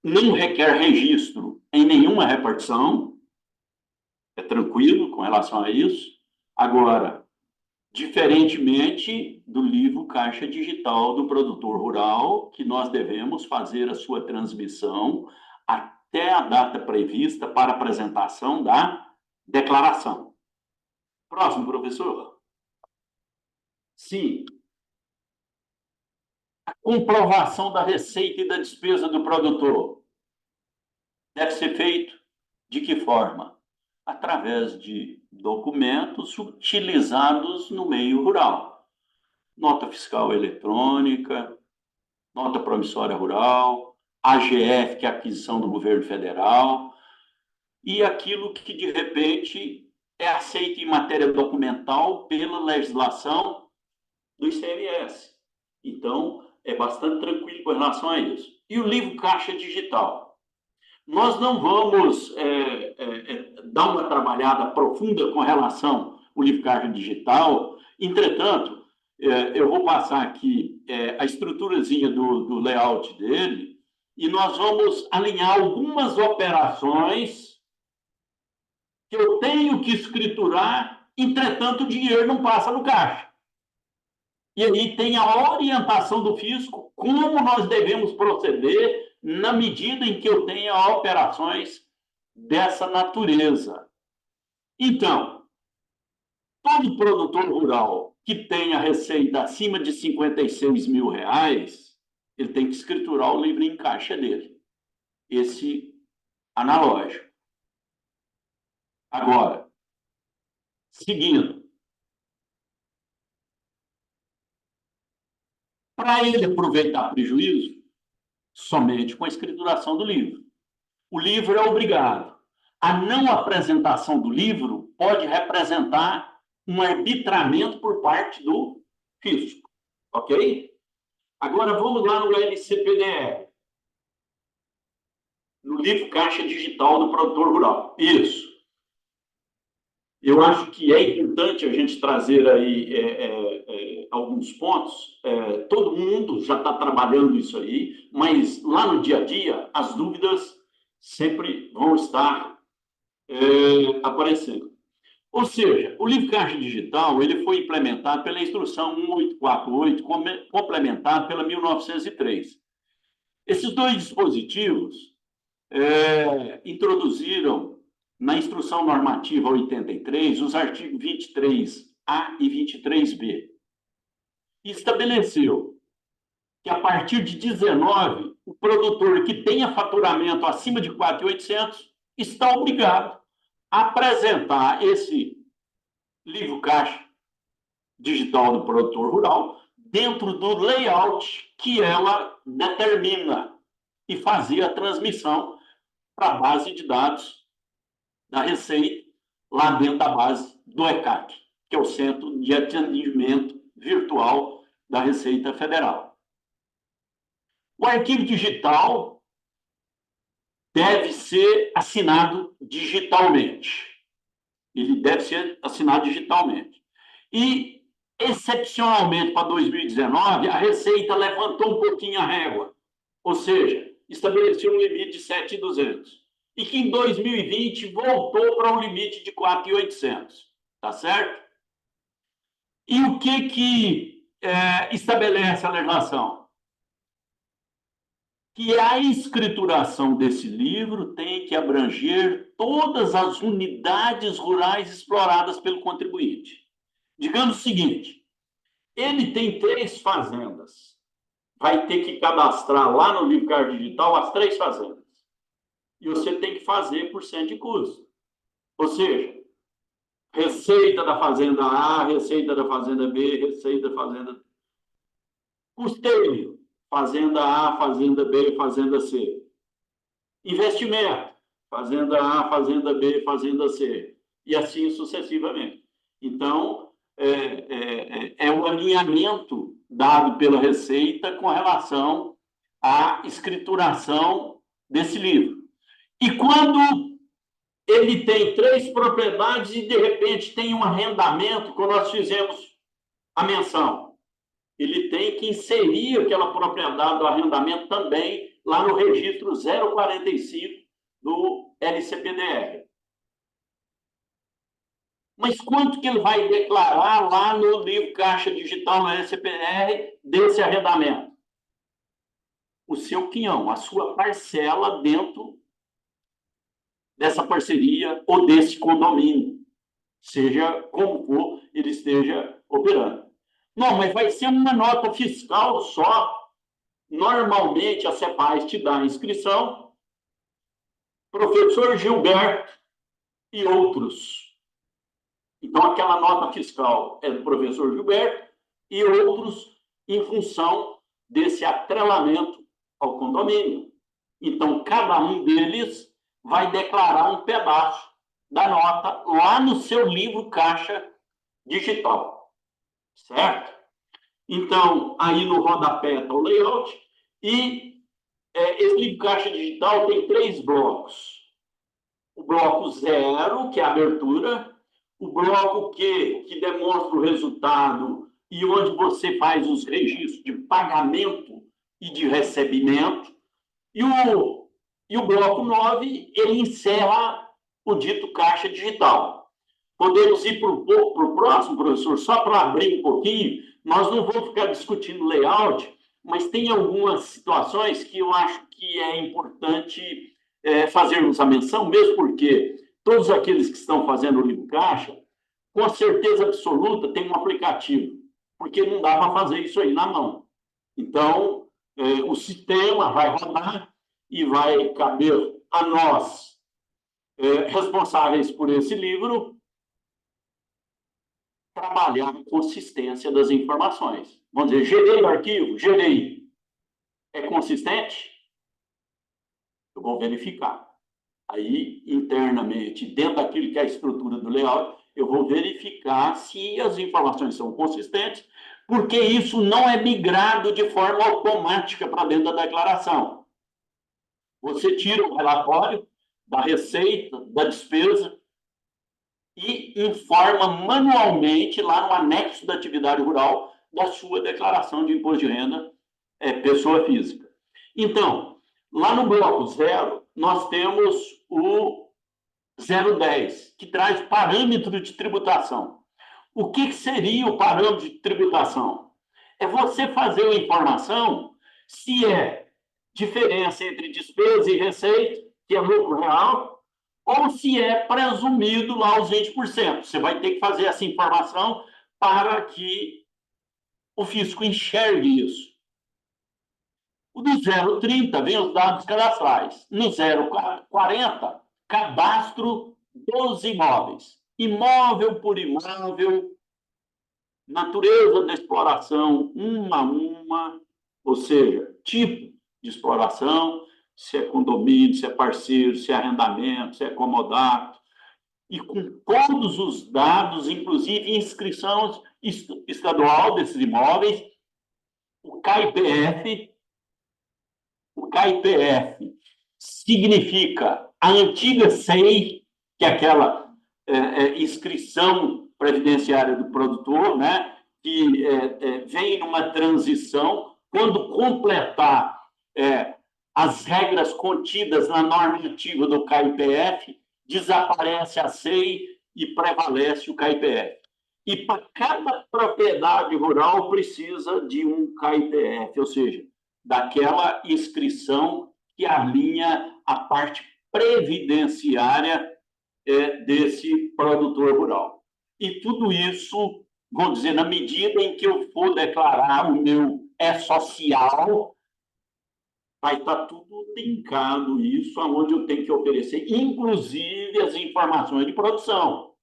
não requer registro em nenhuma repartição, é tranquilo com relação a isso. Agora, diferentemente do livro Caixa Digital do Produtor Rural, que nós devemos fazer a sua transmissão até a data prevista para apresentação da declaração. Próximo, professor. Sim. A comprovação da receita e da despesa do produtor deve ser feito de que forma? Através de documentos utilizados no meio rural. Nota fiscal eletrônica, nota promissória rural, AGF, que é a aquisição do governo federal, e aquilo que, de repente, é aceito em matéria documental pela legislação do ICMS. Então, é bastante tranquilo com relação a isso. E o livro Caixa Digital? Nós não vamos dar uma trabalhada profunda com relação ao livro Caixa Digital. Entretanto, eu vou passar aqui a estruturazinha do layout dele e nós vamos alinhar algumas operações que eu tenho que escriturar, entretanto, o dinheiro não passa no caixa. E aí tem a orientação do fisco, como nós devemos proceder na medida em que eu tenha operações dessa natureza. Então, todo produtor rural que tenha receita acima de R$ 56 mil, ele tem que escriturar o livro em caixa dele. Esse analógico. Agora, seguindo. Para ele aproveitar prejuízo, somente com a escrituração do livro. O livro é obrigado. A não apresentação do livro pode representar um arbitramento por parte do fisco. Ok? Agora vamos lá no LCPDR. No livro Caixa Digital do Produtor Rural. Isso. Eu acho que é importante a gente trazer aí alguns pontos. Todo mundo já está trabalhando isso aí, mas lá no dia a dia, as dúvidas sempre vão estar aparecendo. Ou seja, o livro Caixa Digital ele foi implementado pela Instrução 1848, complementado pela 1903. Esses dois dispositivos introduziram na Instrução Normativa 83 os artigos 23A e 23B. E estabeleceu que, a partir de 19, o produtor que tenha faturamento acima de 4.800 está obrigado a apresentar esse livro caixa digital do produtor rural dentro do layout que ela determina e fazer a transmissão para a base de dados da Receita, lá dentro da base do ECAC, que é o Centro de Atendimento Virtual da Receita Federal. O arquivo digital deve ser assinado digitalmente. Ele deve ser assinado digitalmente. E, excepcionalmente, para 2019, a Receita levantou um pouquinho a régua. Ou seja, estabeleceu um limite de 7.200. E que em 2020 voltou para um limite de 4.800. Tá certo? E o que estabelece a legislação? Que a escrituração desse livro tem que abranger todas as unidades rurais exploradas pelo contribuinte. Digamos o seguinte, ele tem 3 fazendas. Vai ter que cadastrar lá no livro Caixa Digital as 3 fazendas. E você tem que fazer por cento de custo. Ou seja, receita da fazenda A, receita da fazenda B, receita da fazenda... Custeio, fazenda A, fazenda B, fazenda C. Investimento, fazenda A, fazenda B, fazenda C. E assim sucessivamente. Então, é um alinhamento dado pela Receita com relação à escrituração desse livro. E quando ele tem 3 propriedades e, de repente, tem um arrendamento, como nós fizemos a menção, ele tem que inserir aquela propriedade do arrendamento também lá no registro 045 do LCPDR. Mas quanto que ele vai declarar lá no livro Caixa Digital no LCPDR desse arrendamento? O seu quinhão, a sua parcela dentro dessa parceria ou desse condomínio, seja como for ele esteja operando. Não, mas vai ser uma nota fiscal só. Normalmente a CEPAS te dá a inscrição, professor Gilberto e outros. Então aquela nota fiscal é do professor Gilberto e outros em função desse atrelamento ao condomínio. Então cada um deles vai declarar um pedaço da nota lá no seu livro Caixa Digital. Certo? Então, aí no rodapé está o layout. E esse livro Caixa Digital tem 3 blocos. O bloco 0, que é a abertura. O bloco Q, que demonstra o resultado e onde você faz os registros de pagamento e de recebimento. E o bloco 9, ele encerra o dito caixa digital. Podemos ir para o próximo, professor, só para abrir um pouquinho. Nós não vamos ficar discutindo layout, mas tem algumas situações que eu acho que é importante fazermos a menção, mesmo porque todos aqueles que estão fazendo o livro caixa, com certeza absoluta, tem um aplicativo, porque não dá para fazer isso aí na mão. Então, o sistema vai rodar e vai caber a nós, responsáveis por esse livro, trabalhar a consistência das informações. Vamos dizer, gerei o arquivo, gerei. É consistente? Eu vou verificar. Aí, internamente, dentro daquilo que é a estrutura do layout, eu vou verificar se as informações são consistentes, porque isso não é migrado de forma automática para dentro da declaração. Você tira o relatório da receita, da despesa, e informa manualmente, lá no anexo da atividade rural, da sua declaração de imposto de renda pessoa física. Então, lá no bloco 0, nós temos o 010, que traz parâmetro de tributação. O que seria o parâmetro de tributação? É você fazer a informação se é diferença entre despesa e receita, que é lucro real, ou se é presumido lá os 20%. Você vai ter que fazer essa informação para que o fisco enxergue isso. O do 030 vem os dados cadastrais. No 040, cadastro dos imóveis. Imóvel por imóvel, natureza da exploração, uma a uma, ou seja, tipo de exploração, se é condomínio, se é parceiro, se é arrendamento, se é comodato, e com todos os dados, inclusive inscrição estadual desses imóveis, o CAIPF. O CAIPF significa a antiga SEI, que é aquela inscrição previdenciária do produtor, né, que vem numa transição, quando completar as regras contidas na normativa do CAIPF, desaparece a SEI e prevalece o CAIPF. E para cada propriedade rural precisa de um CAIPF, ou seja, daquela inscrição que alinha a parte previdenciária desse produtor rural. E tudo isso, vamos dizer, na medida em que eu for declarar o meu social, vai estar tudo linkado isso, aonde eu tenho que oferecer, inclusive as informações de produção,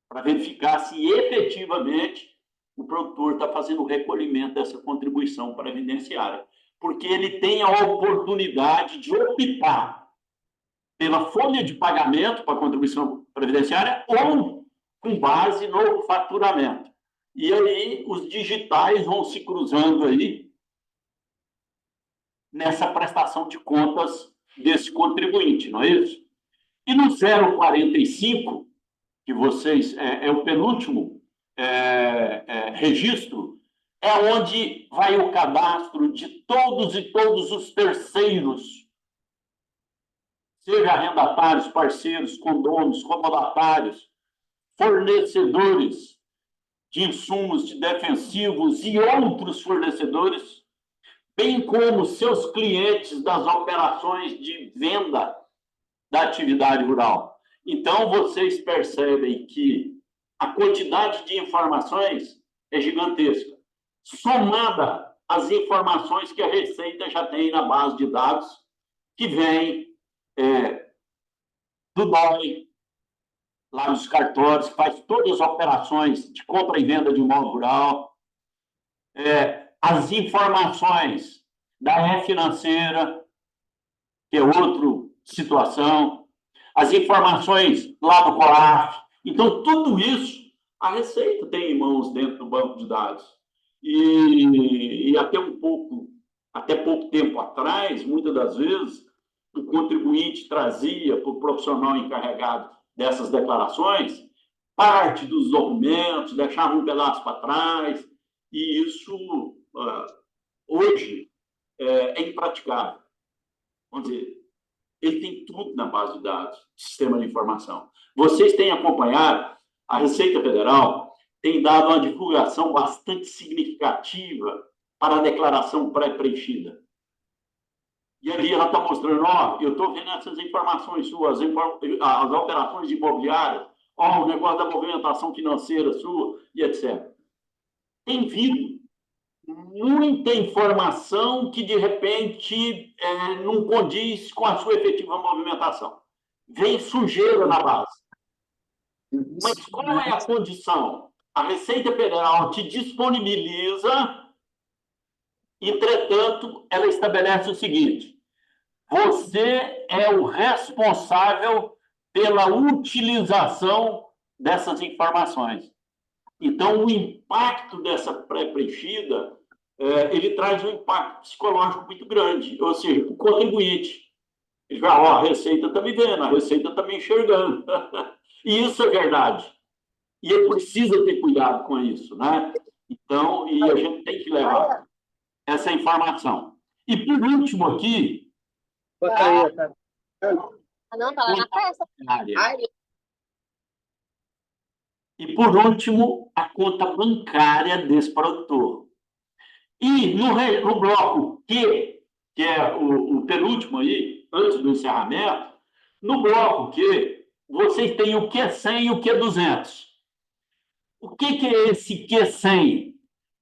para verificar se efetivamente o produtor está fazendo o recolhimento dessa contribuição previdenciária, porque ele tem a oportunidade de optar pela folha de pagamento para a contribuição previdenciária ou com base no faturamento. E aí os digitais vão se cruzando aí nessa prestação de contas desse contribuinte, não é isso? E no 045, que vocês é o penúltimo registro, é onde vai o cadastro de todos e todos os terceiros, seja arrendatários, parceiros, condôminos, comodatários, fornecedores de insumos de defensivos e outros fornecedores, bem como seus clientes das operações de venda da atividade rural. Então, vocês percebem que a quantidade de informações é gigantesca, somada às informações que a Receita já tem na base de dados, que vem do DOI, lá nos cartórios, que faz todas as operações de compra e venda de imóvel rural, as informações da E-Financeira, que é outra situação, as informações lá do COAF. Então, tudo isso, a Receita tem em mãos dentro do banco de dados. E até pouco tempo atrás, muitas das vezes, o contribuinte trazia para o profissional encarregado dessas declarações parte dos documentos, deixava um pedaço para trás, e isso, hoje, é impraticável. vamos dizer, ele tem tudo na base de dados, sistema de informação. Vocês têm acompanhado, a Receita Federal tem dado uma divulgação bastante significativa para a declaração pré-preenchida. E ali ela está mostrando, ó, eu estou vendo essas informações suas, as operações imobiliárias, ó, o negócio da movimentação financeira sua e etc. Tem vindo muita informação que, de repente, não condiz com a sua efetiva movimentação. Vem sujeira na base. Mas qual é a condição? A Receita Federal te disponibiliza, entretanto, ela estabelece o seguinte: você é o responsável pela utilização dessas informações. Então, o impacto dessa pré-preenchida, ele traz um impacto psicológico muito grande. Ou seja, o contribuinte, ele vai, ó, a Receita está me vendo, a Receita está me enxergando. E isso é verdade. E ele precisa ter cuidado com isso, né? Então, e a gente tem que levar essa informação. E, por último, aqui... Não, tá lá na festa. E, por último, a conta bancária desse produtor. E no bloco Q, que é o penúltimo aí, antes do encerramento, no bloco Q, vocês têm o Q100 e o Q200. O que é esse Q100?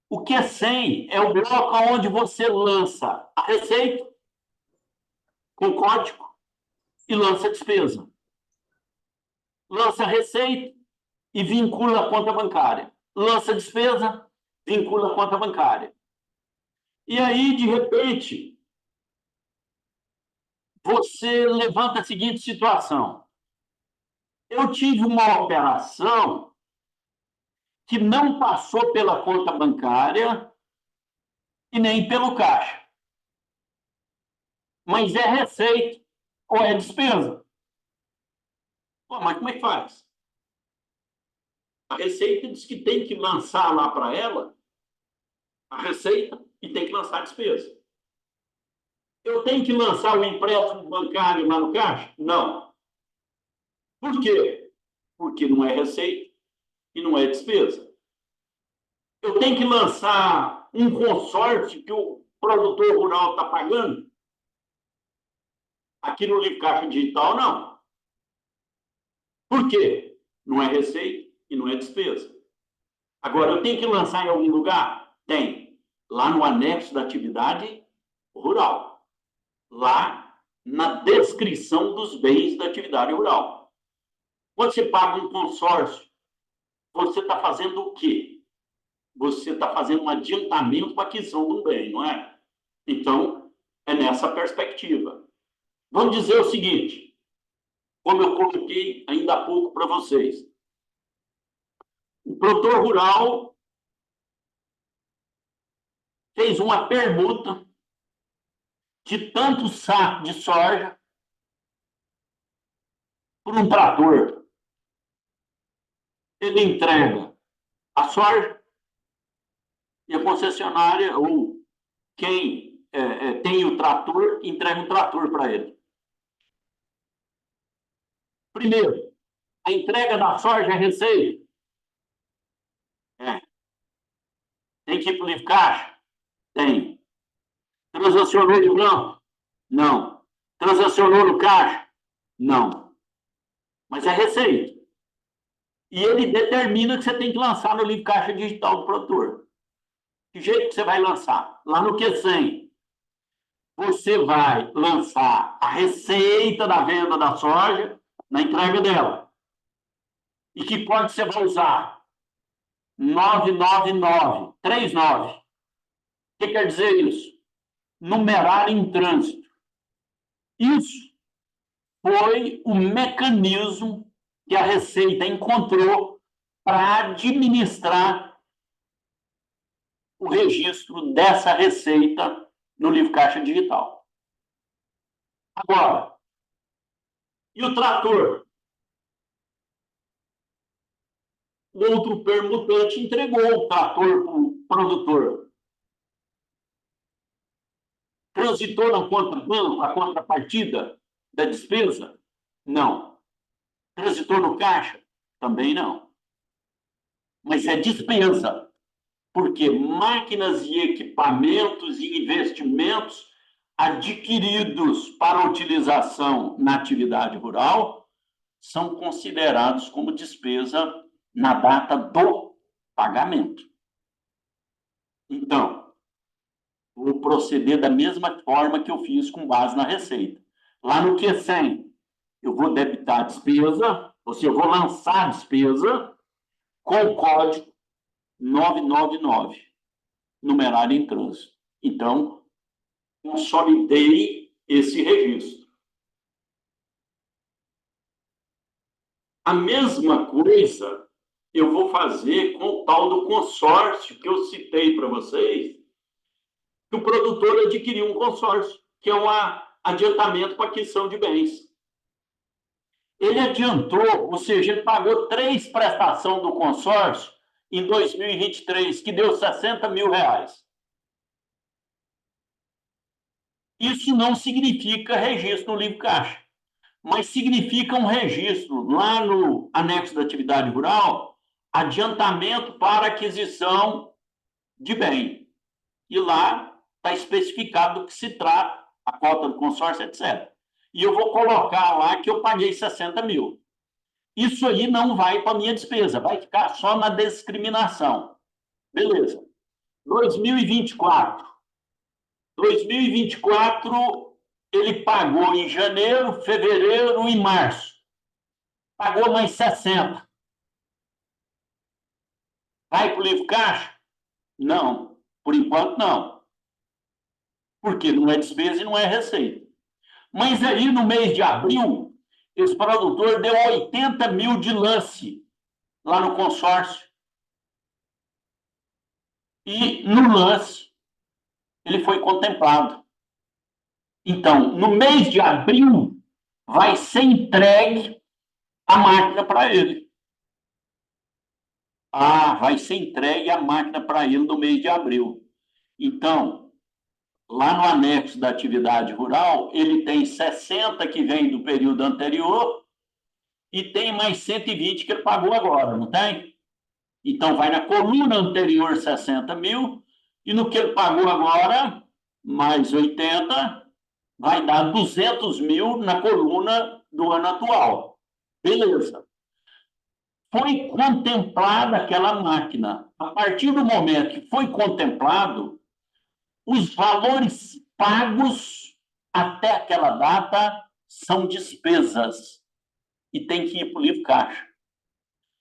O Q100 é o bloco onde você lança a receita com código e lança a despesa. Lança a receita e vincula a conta bancária. Lança a despesa, vincula a conta bancária. E aí, de repente, você levanta a seguinte situação. Eu tive uma operação que não passou pela conta bancária e nem pelo caixa. Mas é receita ou é despesa. Pô, mas como é que faz? A Receita diz que tem que lançar lá para ela a receita e tem que lançar a despesa. Eu tenho que lançar o empréstimo bancário lá no caixa? Não. Por quê? Porque não é receita e não é despesa. Eu tenho que lançar um consórcio que o produtor rural está pagando? Aqui no Livre Caixa Digital, não. Por quê? Não é receita e não é despesa. Agora, eu tenho que lançar em algum lugar? Tem. Lá no anexo da atividade rural. Lá na descrição dos bens da atividade rural. Quando você paga um consórcio, você está fazendo o quê? Você está fazendo um adiantamento para a aquisição de um bem, não é? Então, é nessa perspectiva. Vamos dizer o seguinte, como eu coloquei ainda há pouco para vocês. O produtor rural fez uma permuta de tanto saco de soja por um trator. Ele entrega a soja e a concessionária, ou quem tem o trator, entrega um trator para ele. Primeiro, a entrega da soja é receita? Tem que ir para o livre caixa? Tem. Transacionou de banco? Não. Transacionou no caixa? Não. Mas é receita. E ele determina que você tem que lançar no livre caixa digital do produtor. Que jeito que você vai lançar? Lá no Q100. Você vai lançar a receita da venda da soja na entrega dela. E que código você vai usar? 999, 39. O que quer dizer isso? Numerário em trânsito. Isso foi o mecanismo que a Receita encontrou para administrar o registro dessa receita no livro caixa digital. Agora, e o trator? O outro permutante entregou o trator para o produtor. Transitou na conta banco, a contrapartida da despesa? Não. Transitou no caixa? Também não. Mas é despesa, porque máquinas e equipamentos e investimentos adquiridos para utilização na atividade rural são considerados como despesa na data do pagamento. Então, vou proceder da mesma forma que eu fiz com base na receita. Lá no Q100, eu vou debitar a despesa, ou seja, eu vou lançar a despesa com o código 999, numerário em trânsito. Então, consolidei esse registro. A mesma coisa eu vou fazer com o tal do consórcio que eu citei para vocês, que o produtor adquiriu um consórcio, que é um adiantamento para aquisição de bens. Ele adiantou, ou seja, ele pagou 3 prestações do consórcio em 2023, que deu R$60 mil. Isso não significa registro no livro caixa, mas significa um registro lá no anexo da atividade rural, adiantamento para aquisição de bem. E lá está especificado do que se trata, a cota do consórcio, etc. E eu vou colocar lá que eu paguei 60 mil. Isso aí não vai para a minha despesa, vai ficar só na discriminação. Beleza. 2024. 2024, ele pagou em janeiro, fevereiro e março. Pagou mais 60. Vai para o livro caixa? Não. Por enquanto, não. Porque não é despesa e não é receita. Mas aí, no mês de abril, esse produtor deu 80 mil de lance lá no consórcio. E no lance, ele foi contemplado. Então, no mês de abril, vai ser entregue a máquina para ele. Vai ser entregue a máquina para ele no mês de abril. Então, lá no anexo da atividade rural, ele tem 60 que vem do período anterior e tem mais 120 que ele pagou agora, não tem? Então, vai na coluna anterior 60 mil e no que ele pagou agora, mais 80, vai dar 200 mil na coluna do ano atual. Beleza. Foi contemplada aquela máquina. A partir do momento que foi contemplado, os valores pagos até aquela data são despesas e tem que ir para o livro caixa.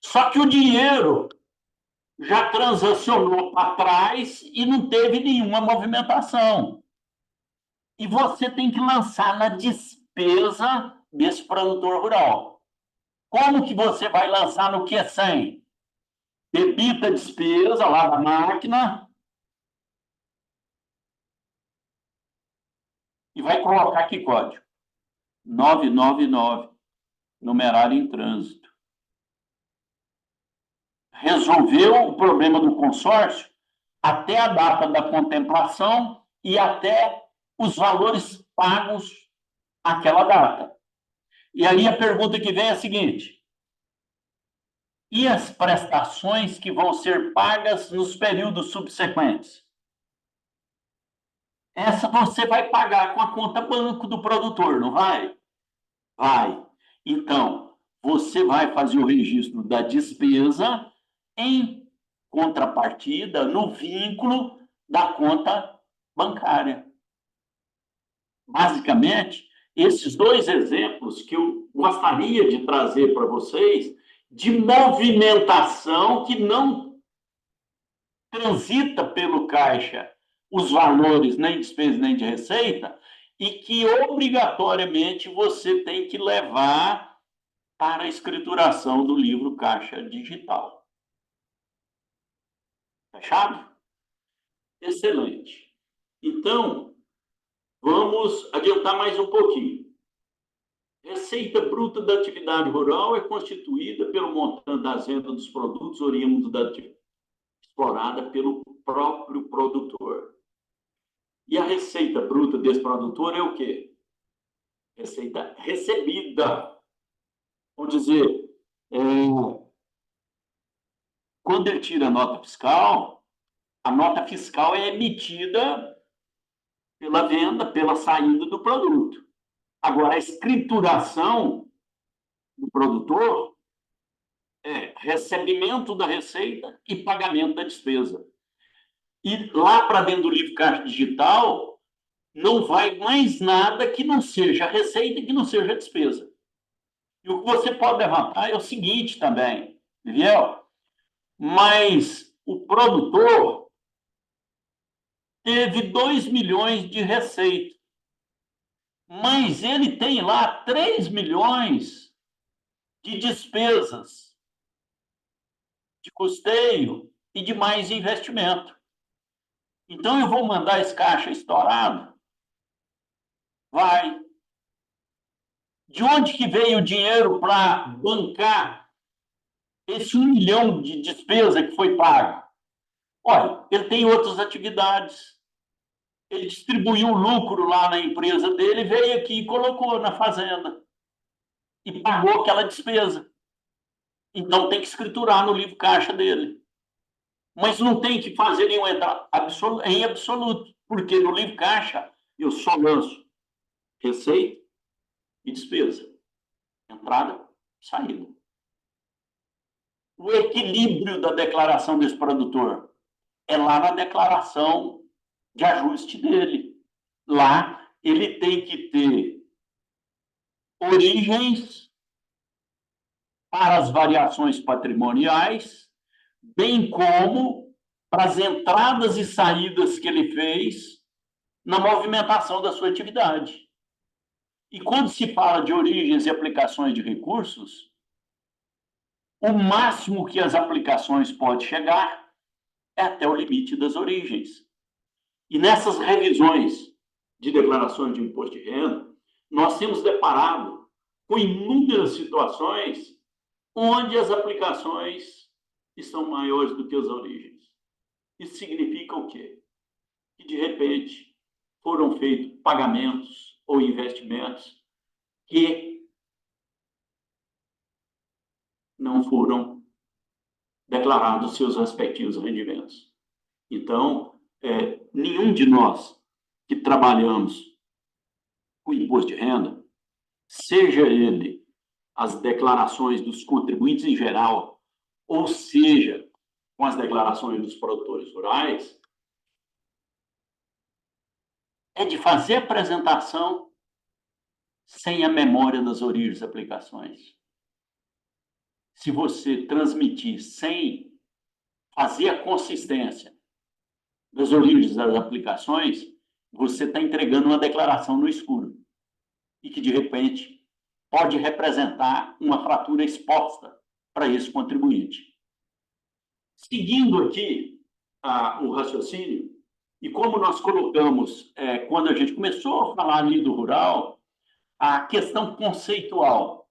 Só que o dinheiro já transacionou para trás e não teve nenhuma movimentação. E você tem que lançar na despesa desse produtor rural. Como que você vai lançar no Q100? Debita a despesa lá da máquina e vai colocar que código? 999, numerário em trânsito. Resolveu o problema do consórcio até a data da contemplação e até os valores pagos àquela data. E aí a pergunta que vem é a seguinte: e as prestações que vão ser pagas nos períodos subsequentes? Essa você vai pagar com a conta banco do produtor, não vai? Vai. Então, você vai fazer o registro da despesa em contrapartida, no vínculo da conta bancária. Basicamente, esses dois exemplos que eu gostaria de trazer para vocês de movimentação que não transita pelo caixa os valores nem de despesa nem de receita e que obrigatoriamente você tem que levar para a escrituração do livro caixa digital. Fechado? Excelente. Então, vamos adiantar mais um pouquinho. Receita bruta da atividade rural é constituída pelo montante das vendas dos produtos oriundos da atividade explorada pelo próprio produtor. E a receita bruta desse produtor é o quê? Receita recebida. Vamos dizer, quando ele tira a nota fiscal é emitida pela venda, pela saída do produto. Agora, a escrituração do produtor é recebimento da receita e pagamento da despesa. E lá para dentro do livro caixa digital, não vai mais nada que não seja receita e que não seja despesa. E o que você pode levantar é o seguinte também, Viel, mas o produtor teve 2 milhões de receita, mas ele tem lá 3 milhões de despesas, de custeio e de mais investimento. Então, eu vou mandar esse caixa estourado? Vai. De onde que veio o dinheiro para bancar esse 1 milhão de despesa que foi pago? Olha, ele tem outras atividades. Ele distribuiu o lucro lá na empresa dele, veio aqui e colocou na fazenda. E pagou aquela despesa. Então, tem que escriturar no livro caixa dele. Mas não tem que fazer nenhuma entrada em absoluto, porque no livro caixa eu só lanço receita e despesa. Entrada, saída. O equilíbrio da declaração desse produtor é lá na declaração de ajuste dele. Lá ele tem que ter origens para as variações patrimoniais, bem como para as entradas e saídas que ele fez na movimentação da sua atividade. E quando se fala de origens e aplicações de recursos, o máximo que as aplicações podem chegar é até o limite das origens. E nessas revisões de declarações de imposto de renda, nós temos deparado com inúmeras situações onde as aplicações estão maiores do que as origens. Isso significa o quê? Que, de repente, foram feitos pagamentos ou investimentos que não foram declarados seus respectivos rendimentos. Então, nenhum de nós que trabalhamos com imposto de renda, seja ele as declarações dos contribuintes em geral, ou seja, com as declarações dos produtores rurais, é de fazer a apresentação sem a memória das origens das aplicações. Se você transmitir sem fazer a consistência das origens das aplicações, você está entregando uma declaração no escuro e que, de repente, pode representar uma fratura exposta para esse contribuinte. Seguindo aqui o raciocínio, e como nós colocamos, quando a gente começou a falar ali do rural, a questão conceitual,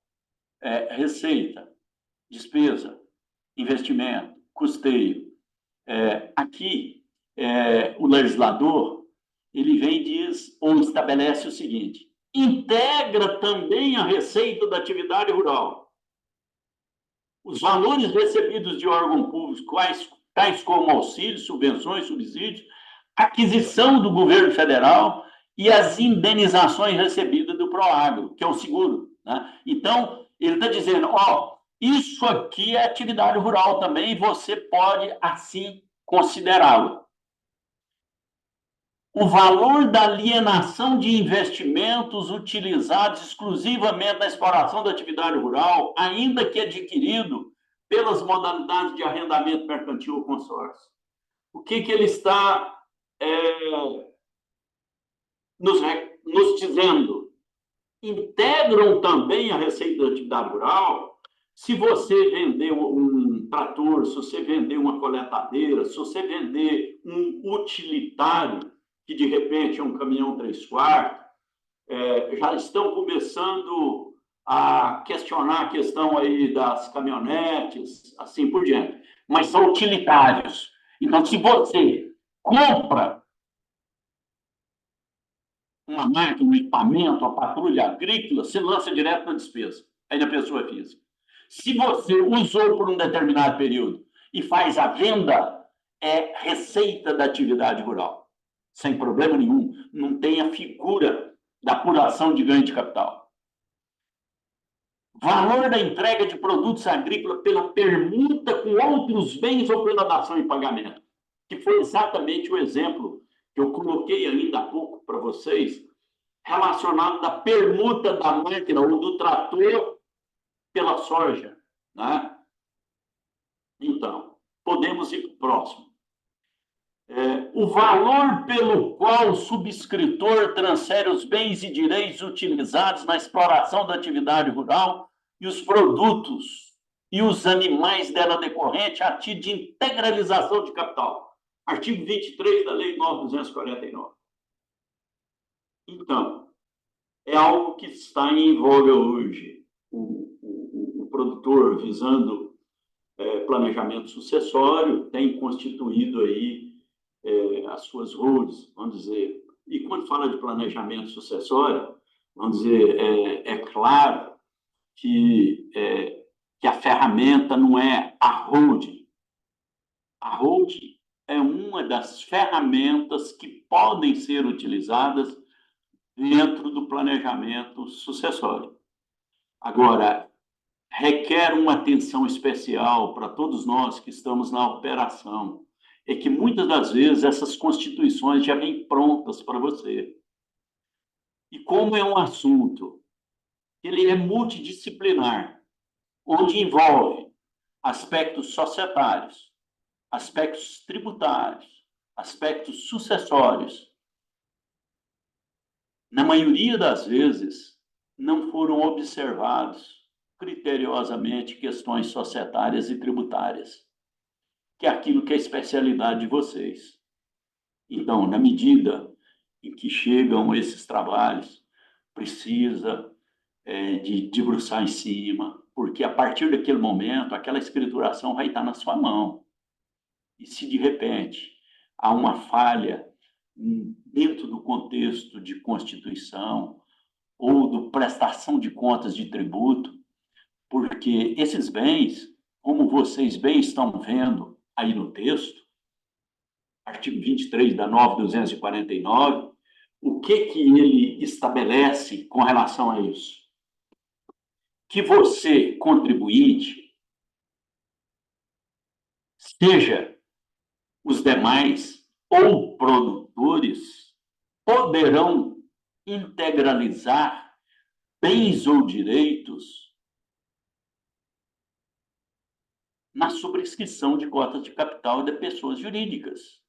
receita, despesa, investimento, custeio. Aqui, o legislador, ele vem e diz, ou estabelece o seguinte: integra também a receita da atividade rural os valores recebidos de órgão público, tais como auxílios, subvenções, subsídios, aquisição do governo federal e as indenizações recebidas do Proagro, que é o seguro, né? Então, ele está dizendo, isso aqui é atividade rural também e você pode, assim, considerá-lo. O valor da alienação de investimentos utilizados exclusivamente na exploração da atividade rural, ainda que adquirido pelas modalidades de arrendamento mercantil ou consórcio. O que ele está nos dizendo? Integram também a receita da atividade rural. Se você vender um trator, se você vender uma coletadeira, se você vender um utilitário, que de repente é um caminhão 3/4, já estão começando a questionar a questão aí das caminhonetes, assim por diante. Mas são utilitários. Então, se você compra uma máquina, um equipamento, uma patrulha agrícola, você lança direto na despesa, aí da pessoa física. Se você usou por um determinado período e faz a venda, é receita da atividade rural, sem problema nenhum. Não tem a figura da apuração de ganho de capital. Valor da entrega de produtos agrícolas pela permuta com outros bens ou pela dação em pagamento, que foi exatamente o exemplo que eu coloquei ainda há pouco para vocês, relacionado da permuta da máquina ou do trator pela soja, né? Então, podemos ir para o próximo. O valor pelo qual o subscritor transfere os bens e direitos utilizados na exploração da atividade rural e os produtos e os animais dela decorrente a título de integralização de capital. Artigo 23 da Lei 9.249. Então, é algo que está em voga hoje. O produtor, visando planejamento sucessório, tem constituído aí as suas holdings, vamos dizer. E quando fala de planejamento sucessório, vamos dizer, é claro que a ferramenta não é a holding. A holding é uma das ferramentas que podem ser utilizadas dentro do planejamento sucessório. Agora, requer uma atenção especial para todos nós que estamos na operação, é que muitas das vezes essas constituições já vêm prontas para você. E como é um assunto, ele é multidisciplinar, onde envolve aspectos societários, aspectos tributários, aspectos sucessórios. Na maioria das vezes, não foram observados criteriosamente questões societárias e tributárias, que é aquilo que é a especialidade de vocês. Então, na medida em que chegam esses trabalhos, precisa de debruçar em cima, porque a partir daquele momento, aquela escrituração vai estar na sua mão. E se, de repente, há uma falha dentro do contexto de Constituição ou do prestação de contas de tributo, porque esses bens, como vocês bem estão vendo aí no texto, artigo 23 da 9.249, o que ele estabelece com relação a isso? Que você, contribuinte, seja os demais ou produtores, poderão integralizar bens ou direitos na sobrescrição de cotas de capital de pessoas jurídicas.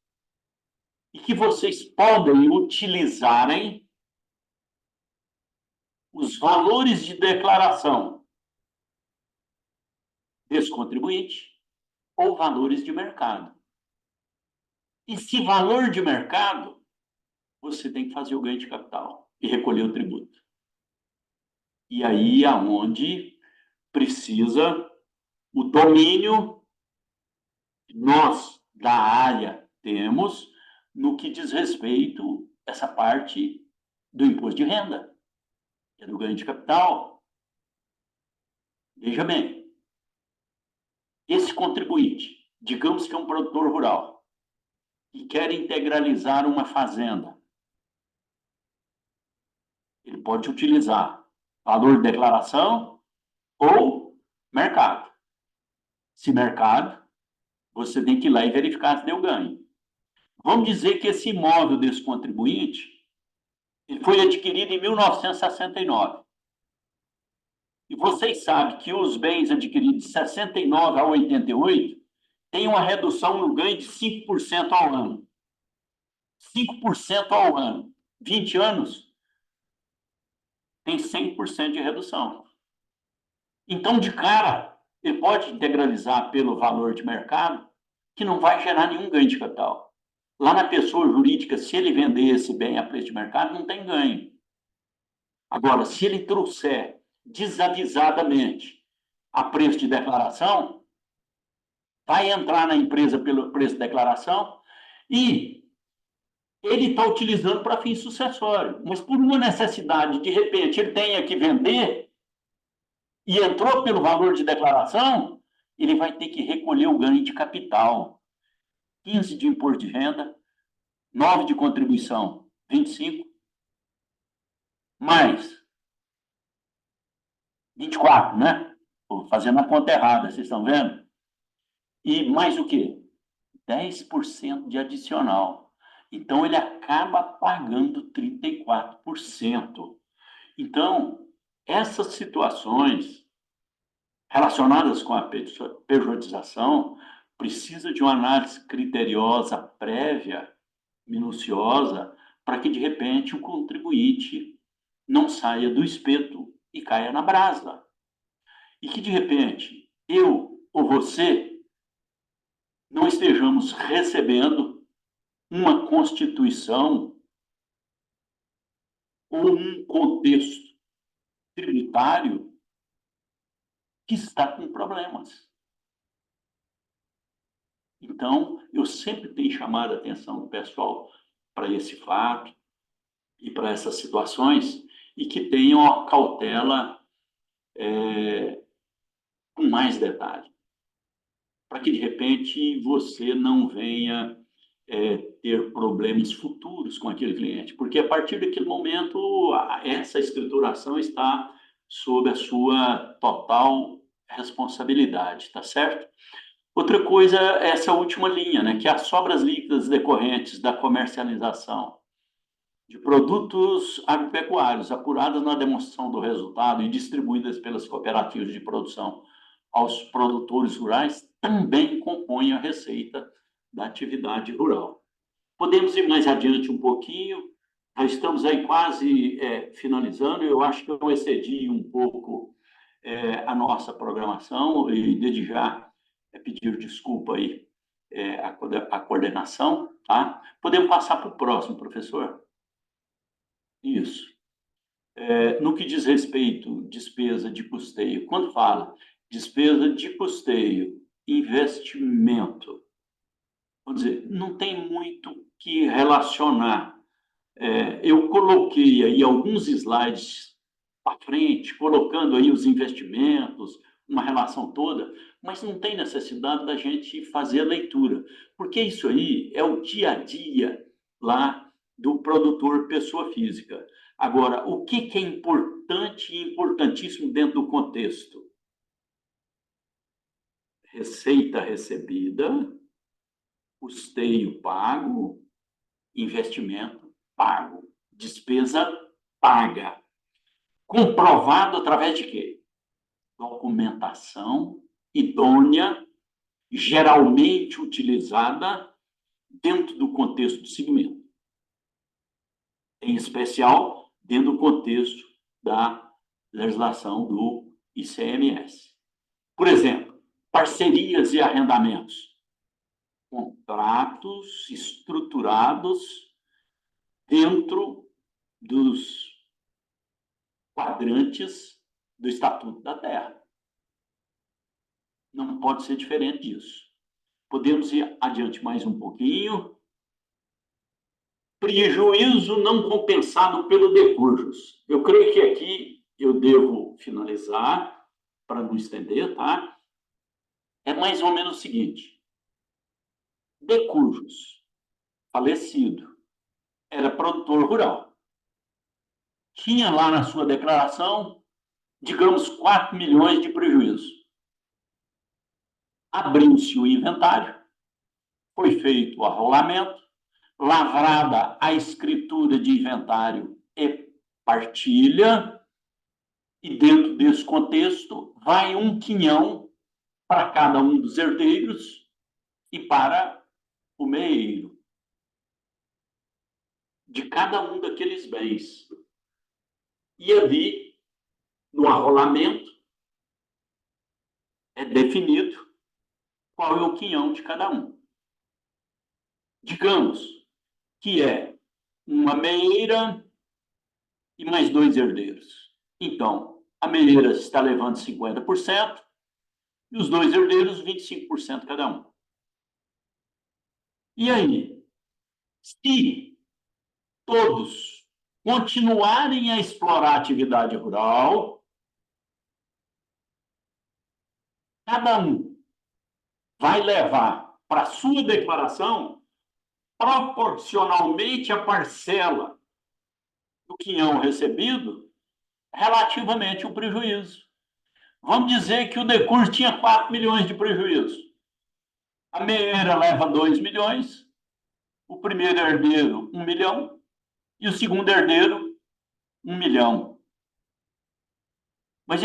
E que vocês podem utilizarem os valores de declaração desse contribuinte ou valores de mercado. E se valor de mercado, você tem que fazer o ganho de capital e recolher o tributo. E aí é onde precisa o domínio que nós da área temos no que diz respeito a essa parte do imposto de renda, que é do ganho de capital. Veja bem, esse contribuinte, digamos que é um produtor rural, e quer integralizar uma fazenda, ele pode utilizar valor de declaração ou mercado. Se mercado, você tem que ir lá e verificar se deu ganho. Vamos dizer que esse imóvel desse contribuinte ele foi adquirido em 1969. E vocês sabem que os bens adquiridos de 69 a 88 têm uma redução no ganho de 5% ao ano. 5% ao ano. 20 anos, tem 100% de redução. Então, de cara, ele pode integralizar pelo valor de mercado, que não vai gerar nenhum ganho de capital. Lá na pessoa jurídica, se ele vender esse bem a preço de mercado, não tem ganho. Agora, se ele trouxer desavisadamente a preço de declaração, vai entrar na empresa pelo preço de declaração e ele está utilizando para fins sucessórios, mas por uma necessidade, de repente, ele tenha que vender e entrou pelo valor de declaração, ele vai ter que recolher o ganho de capital. 15 de imposto de renda, 9 de contribuição, 25, mais 24, né? Estou fazendo a conta errada, vocês estão vendo? E mais o quê? 10% de adicional. Então, ele acaba pagando 34%. Então, essas situações relacionadas com a pejotização precisa de uma análise criteriosa, prévia, minuciosa, para que, de repente, o contribuinte não saia do espeto e caia na brasa. E que, de repente, eu ou você não estejamos recebendo uma Constituição ou um contexto tributário que está com problemas. Então, eu sempre tenho chamado a atenção do pessoal para esse fato e para essas situações, e que tenham a cautela com mais detalhe, para que, de repente, você não venha ter problemas futuros com aquele cliente, porque a partir daquele momento, essa escrituração está sob a sua total responsabilidade, tá certo? Outra coisa é essa última linha, né, que é as sobras líquidas decorrentes da comercialização de produtos agropecuários apuradas na demonstração do resultado e distribuídas pelas cooperativas de produção aos produtores rurais também compõem a receita da atividade rural. Podemos ir mais adiante um pouquinho, já estamos aí quase finalizando, eu acho que eu excedi um pouco a nossa programação e desde já pedir desculpa aí a coordenação, tá? Podemos passar para o próximo, professor? Isso. No que diz respeito despesa de custeio, quando fala despesa de custeio, investimento, vamos dizer, não tem muito que relacionar. Eu coloquei aí alguns slides para frente, colocando aí os investimentos, uma relação toda, mas não tem necessidade da gente fazer a leitura, porque isso aí é o dia a dia lá do produtor pessoa física. Agora, o que é importante e importantíssimo dentro do contexto? Receita recebida, custeio pago, investimento pago, despesa paga. Comprovado através de quê? Documentação idônea, geralmente utilizada dentro do contexto do segmento. Em especial, dentro do contexto da legislação do ICMS. Por exemplo, parcerias e arrendamentos. Contratos estruturados dentro dos quadrantes do Estatuto da Terra. Não pode ser diferente disso. Podemos ir adiante mais um pouquinho. Prejuízo não compensado pelo decursos. Eu creio que aqui eu devo finalizar, para não estender, tá? É mais ou menos o seguinte. Decursos, falecido, era produtor rural. Tinha lá na sua declaração, digamos, 4 milhões de prejuízo. Abriu-se o inventário, foi feito o arrolamento, lavrada a escritura de inventário e partilha, e dentro desse contexto vai um quinhão para cada um dos herdeiros e para o meeiro de cada um daqueles bens. E ali, no arrolamento, é definido qual é o quinhão de cada um. Digamos que é uma meeira e mais 2 herdeiros. Então, a meeira está levando 50% e os 2 herdeiros 25% cada um. E aí, se todos continuarem a explorar a atividade rural, cada um vai levar para a sua declaração proporcionalmente a parcela do quinhão recebido relativamente ao prejuízo. Vamos dizer que o decurso tinha 4 milhões de prejuízo. A meeira leva 2 milhões, o primeiro herdeiro 1 milhão e o segundo herdeiro 1 milhão. Mas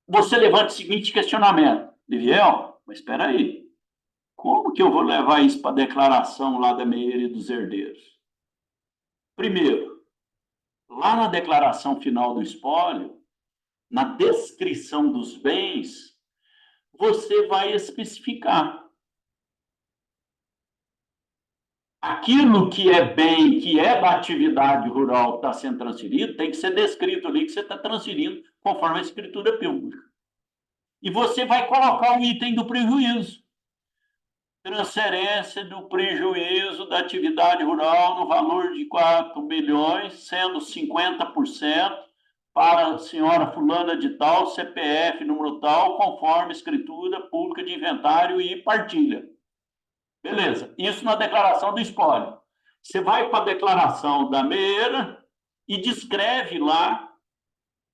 você levanta o seguinte questionamento, Liviel, mas espera aí, como que eu vou levar isso para a declaração lá da meeira e dos herdeiros? Primeiro, lá na declaração final do espólio, na descrição dos bens, você vai especificar aquilo que é bem, que é da atividade rural que está sendo transferido, tem que ser descrito ali que você está transferindo conforme a escritura pública. E você vai colocar o item do prejuízo. Transferência do prejuízo da atividade rural no valor de 4 milhões, sendo 50% para a senhora fulana de tal, CPF, número tal, conforme escritura pública de inventário e partilha. Beleza, isso na declaração do espólio. Você vai para a declaração da meeira e descreve lá,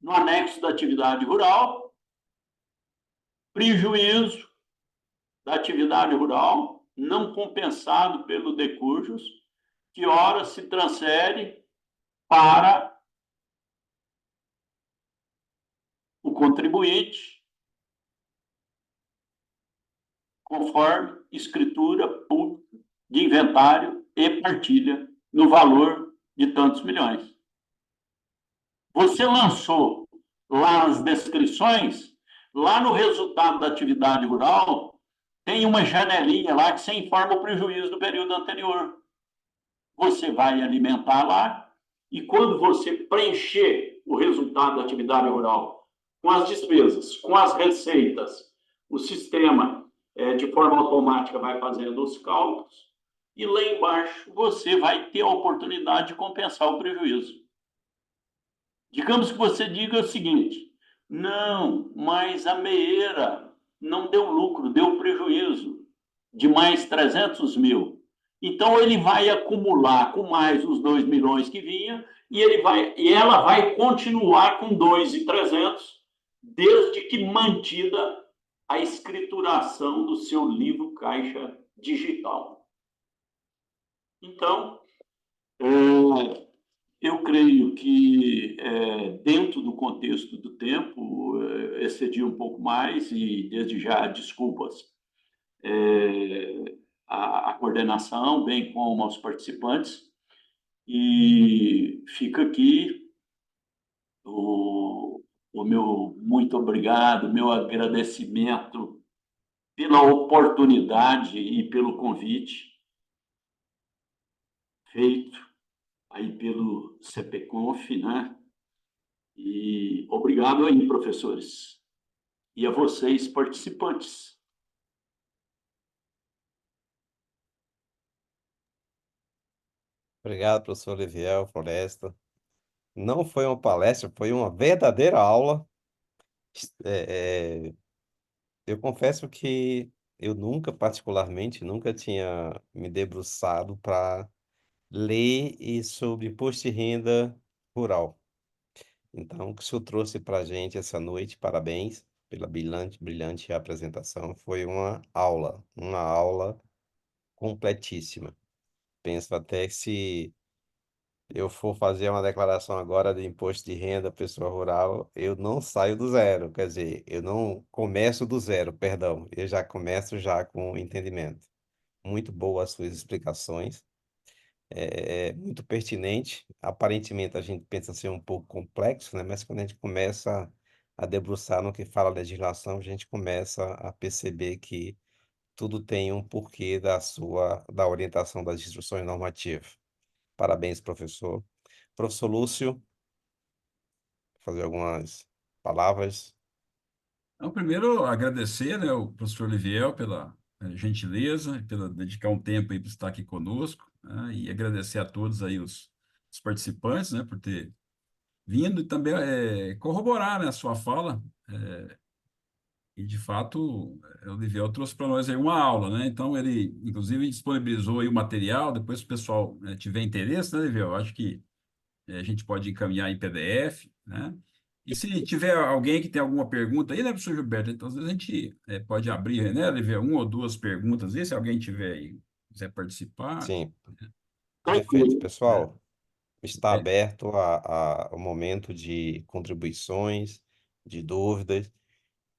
no anexo da atividade rural, prejuízo da atividade rural não compensado pelo decursos, que ora se transfere para o contribuinte, conforme escritura pública de inventário e partilha, no valor de tantos milhões. Você lançou lá as descrições, lá no resultado da atividade rural, tem uma janelinha lá que você informa o prejuízo do período anterior. Você vai alimentar lá e quando você preencher o resultado da atividade rural com as despesas, com as receitas, o sistema de forma automática vai fazendo os cálculos e lá embaixo você vai ter a oportunidade de compensar o prejuízo. Digamos que você diga o seguinte, não, mas a meeira não deu lucro, deu prejuízo de mais 300 mil. Então, ele vai acumular com mais os 2 milhões que vinha e ela vai continuar com 2.300 desde que mantida a escrituração do seu livro caixa digital. Então, eu creio que, dentro do contexto do tempo, excedi um pouco mais e, desde já, desculpas a coordenação, bem como aos participantes. E fica aqui o meu muito obrigado, meu agradecimento pela oportunidade e pelo convite feito aí pelo CPConf, né? E obrigado aí, professores. E a vocês, participantes. Obrigado, professor Liviel Floresta. Não foi uma palestra, foi uma verdadeira aula. É, eu confesso que eu nunca, particularmente, nunca tinha me debruçado para ler sobre imposto de renda rural. Então, o que o senhor trouxe para a gente essa noite, parabéns pela brilhante, brilhante apresentação. Foi uma aula completíssima. Penso até que se eu for fazer uma declaração agora de imposto de renda pessoa rural, eu não saio do zero, quer dizer, eu não começo do zero, perdão, eu já começo já com entendimento. Muito boas as suas explicações, muito pertinente. Aparentemente a gente pensa ser um pouco complexo, né? Mas quando a gente começa a debruçar no que fala a legislação, a gente começa a perceber que tudo tem um porquê da orientação das instruções normativas. Parabéns, professor. Professor Lúcio, fazer algumas palavras. Então, primeiro, agradecer, né, o professor Liviel pela gentileza, pela dedicar um tempo aí para estar aqui conosco, né, e agradecer a todos aí os os participantes, né, por ter vindo e também corroborar, né, a sua fala. E, de fato, o Liviel trouxe para nós aí uma aula, né? Então, ele, inclusive, disponibilizou aí o material. Depois, se o pessoal tiver interesse, né, Liviel? Acho que a gente pode encaminhar em PDF, né? E se tiver alguém que tem alguma pergunta aí, né, professor Gilberto? Então, às vezes a gente pode abrir, né, Liviel, uma ou duas perguntas aí, se alguém tiver aí, quiser participar, Sim, perfeito, Tranquilo. né? pessoal. Está É, aberto ao momento de contribuições, de dúvidas.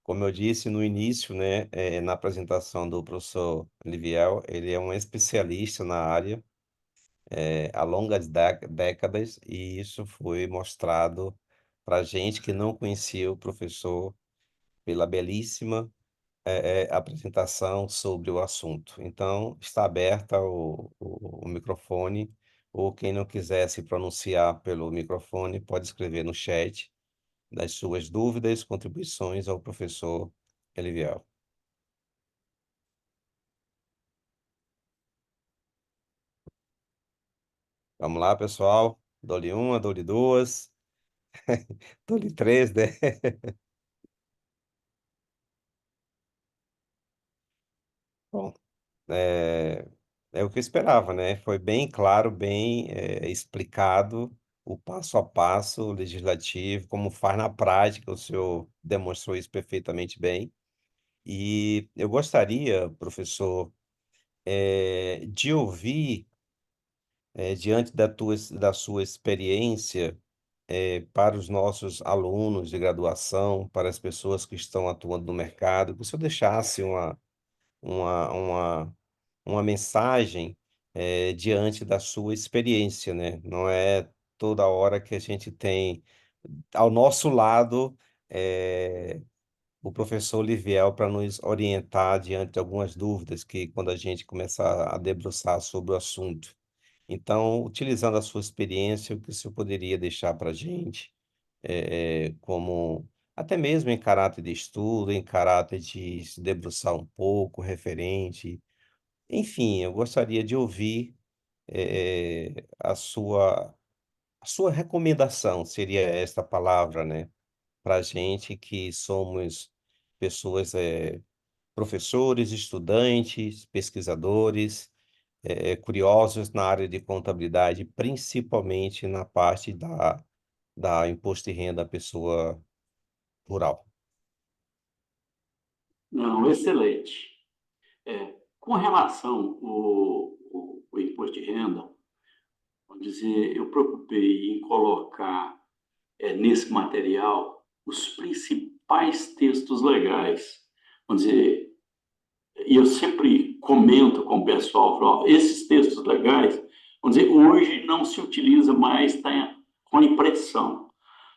Como eu disse no início, né, na apresentação do professor Liviel, ele é um especialista na área, há longas décadas, e isso foi mostrado para gente que não conhecia o professor pela belíssima apresentação sobre o assunto. Então, está aberta o microfone, ou quem não quiser se pronunciar pelo microfone, pode escrever no chat das suas dúvidas, contribuições ao professor Eliviel. Vamos lá, pessoal. Dou-lhe uma, dou-lhe duas, dou-lhe três, né? Bom, é, é o que eu esperava, né? Foi bem claro, bem explicado o passo a passo legislativo, como faz na prática, o senhor demonstrou isso perfeitamente bem. E eu gostaria, professor, de ouvir, diante da sua experiência, para os nossos alunos de graduação, para as pessoas que estão atuando no mercado, que o senhor deixasse uma, uma, uma mensagem diante da sua experiência, né? Não é toda hora que a gente tem ao nosso lado o professor Liviel para nos orientar diante de algumas dúvidas que quando a gente começar a debruçar sobre o assunto. Então, utilizando a sua experiência, o que o senhor poderia deixar para a gente, como até mesmo em caráter de estudo, em caráter de se debruçar um pouco, referente. Enfim, eu gostaria de ouvir a sua recomendação, seria esta palavra, né? Para a gente que somos pessoas, professores, estudantes, pesquisadores, curiosos na área de contabilidade, principalmente na parte da imposto de renda à pessoa rural. Não, excelente. Com relação ao imposto de renda, vamos dizer, eu preocupei em colocar nesse material os principais textos legais. Vamos dizer, e eu sempre comento com o pessoal, falo, esses textos legais, vamos dizer, hoje não se utiliza mais com impressão,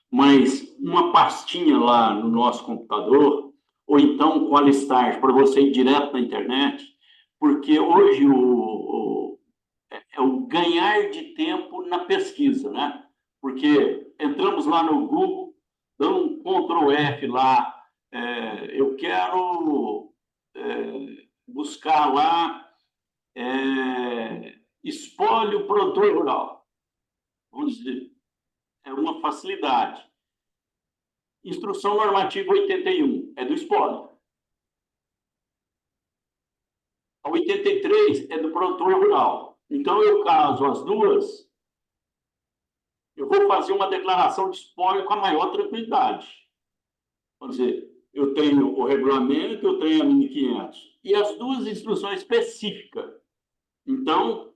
mas uma pastinha lá no nosso computador, ou então com a listagem, para você ir direto na internet, porque hoje é o ganhar de tempo na pesquisa, né? Porque entramos lá no Google, damos um Ctrl F lá, eu quero buscar lá espólio produtor rural. Vamos dizer, é uma facilidade. Instrução normativa 81 é do espólio. A 83 é do produtor rural. Então, eu caso as duas, eu vou fazer uma declaração de espólio com a maior tranquilidade. Vamos dizer, eu tenho o regulamento, eu tenho a 1500. E as duas instruções específicas. Então,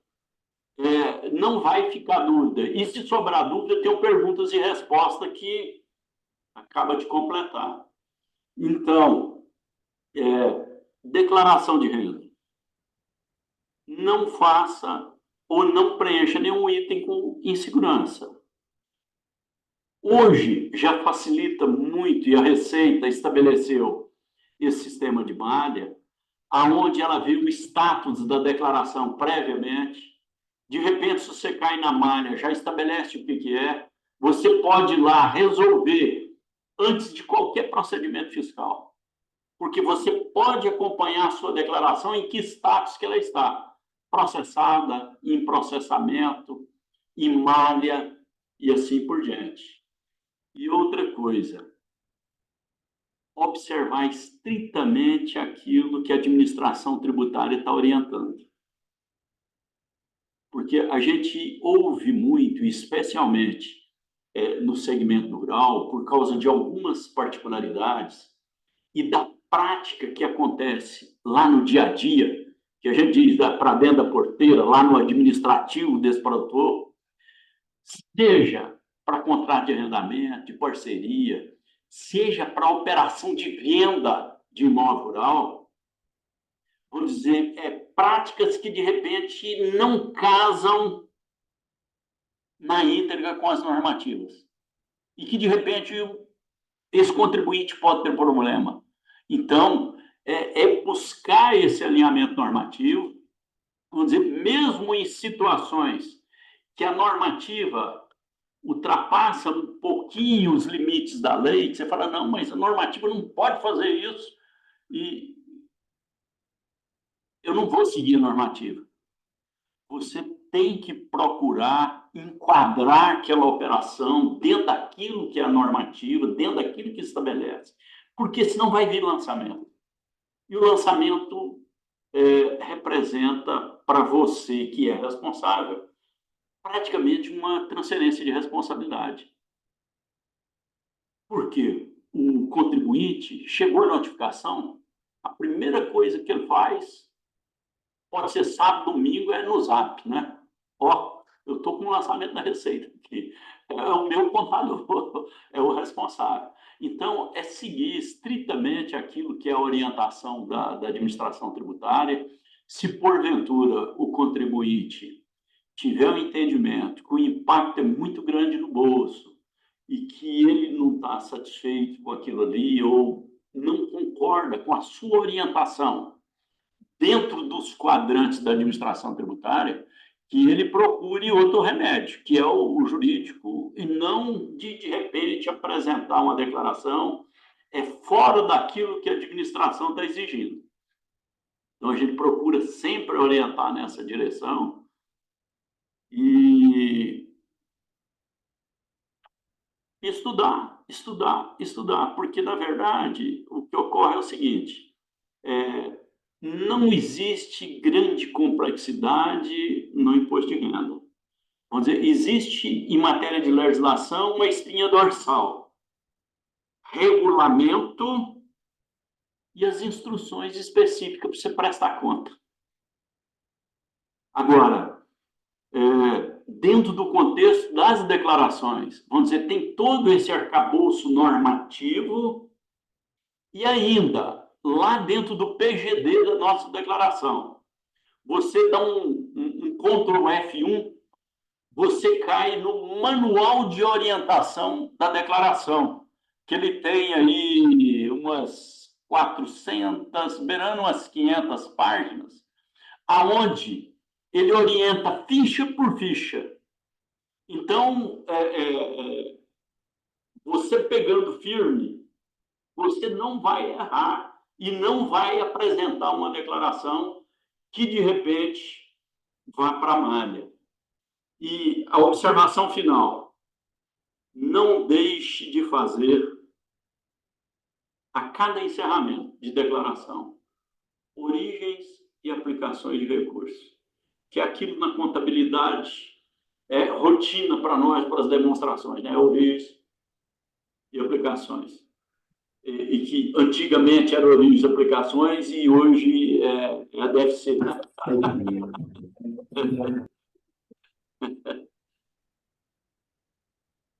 não vai ficar dúvida. E se sobrar dúvida, tem perguntas e respostas que acaba de completar. Então, declaração de renda. Não faça ou não preencha nenhum item com insegurança. Hoje já facilita muito e a Receita estabeleceu esse sistema de malha, aonde ela viu o status da declaração previamente. De repente, se você cai na malha, já estabelece o que é. Você pode ir lá resolver antes de qualquer procedimento fiscal, porque você pode acompanhar a sua declaração em que status que ela está, processada, em processamento. e malha e assim por diante. E outra coisa, observar estritamente aquilo que a administração tributária está orientando. Porque a gente ouve muito, especialmente no segmento rural, por causa de algumas particularidades e da prática que acontece lá no dia a dia, que a gente diz para dentro da porteira, lá no administrativo desse produtor, seja para contrato de arrendamento, de parceria, seja para operação de venda de imóvel rural, vamos dizer, práticas que de repente não casam na íntegra com as normativas. E que de repente esse contribuinte pode ter problema. Então, buscar esse alinhamento normativo, vamos dizer, mesmo em situações que a normativa ultrapassa um pouquinho os limites da lei, que você fala, não, mas a normativa não pode fazer isso, e eu não vou seguir a normativa. Você tem que procurar enquadrar aquela operação dentro daquilo que é a normativa, dentro daquilo que estabelece, porque senão vai vir lançamento. E o lançamento representa para você que é responsável praticamente uma transferência de responsabilidade. Porque o contribuinte chegou a notificação, a primeira coisa que ele faz, pode ser sábado, domingo, é no Zap, né? Ó, eu estou com o lançamento da Receita aqui. É o meu contador, é o responsável. Então, é seguir estritamente aquilo que é a orientação da administração tributária. Se, porventura, o contribuinte tiver um entendimento que o impacto é muito grande no bolso e que ele não está satisfeito com aquilo ali ou não concorda com a sua orientação dentro dos quadrantes da administração tributária, que ele procure outro remédio, que é o jurídico, e não de repente apresentar uma declaração fora daquilo que a administração está exigindo. Então a gente procura sempre orientar nessa direção e estudar, porque na verdade o que ocorre é o seguinte: não existe grande complexidade no imposto de renda. Vamos dizer, existe em matéria de legislação uma espinha dorsal, regulamento e as instruções específicas para você prestar conta. Agora, dentro do contexto das declarações, vamos dizer, tem todo esse arcabouço normativo e ainda, lá dentro do PGD da nossa declaração, você dá um Ctrl F1, você cai no manual de orientação da declaração, que ele tem aí umas 400, beirando umas 500 páginas, aonde ele orienta ficha por ficha. Então, você pegando firme, você não vai errar e não vai apresentar uma declaração que, de repente, vá para a malha. E a observação final: não deixe de fazer, a cada encerramento de declaração, origens e aplicações de recursos, que é aquilo na contabilidade é rotina para nós, para as demonstrações, né? Origens e aplicações. E que antigamente era origens e aplicações e hoje é a DFC, né?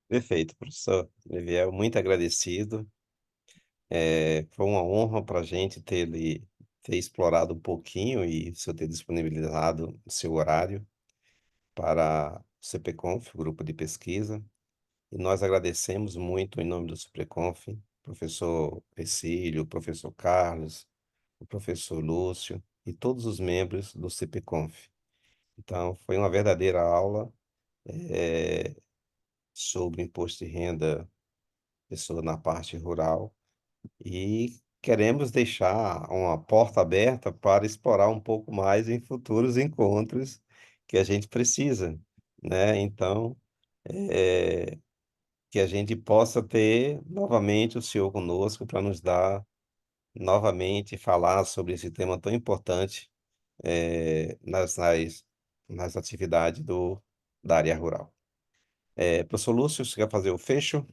Perfeito, professor Liviel, muito agradecido. Foi uma honra para a gente ter explorado um pouquinho e o senhor ter disponibilizado o seu horário para o CPConf, o grupo de pesquisa. E nós agradecemos muito em nome do CPConf, professor Exílio, professor Carlos, o professor Lúcio e todos os membros do CPConf. Então, foi uma verdadeira aula sobre imposto de renda, pessoa na parte rural. E queremos deixar uma porta aberta para explorar um pouco mais em futuros encontros que a gente precisa. né? Então, é, que a gente possa ter novamente o senhor conosco para nos dar novamente falar sobre esse tema tão importante nas atividades da área rural. Professor Lúcio, você quer fazer o fecho?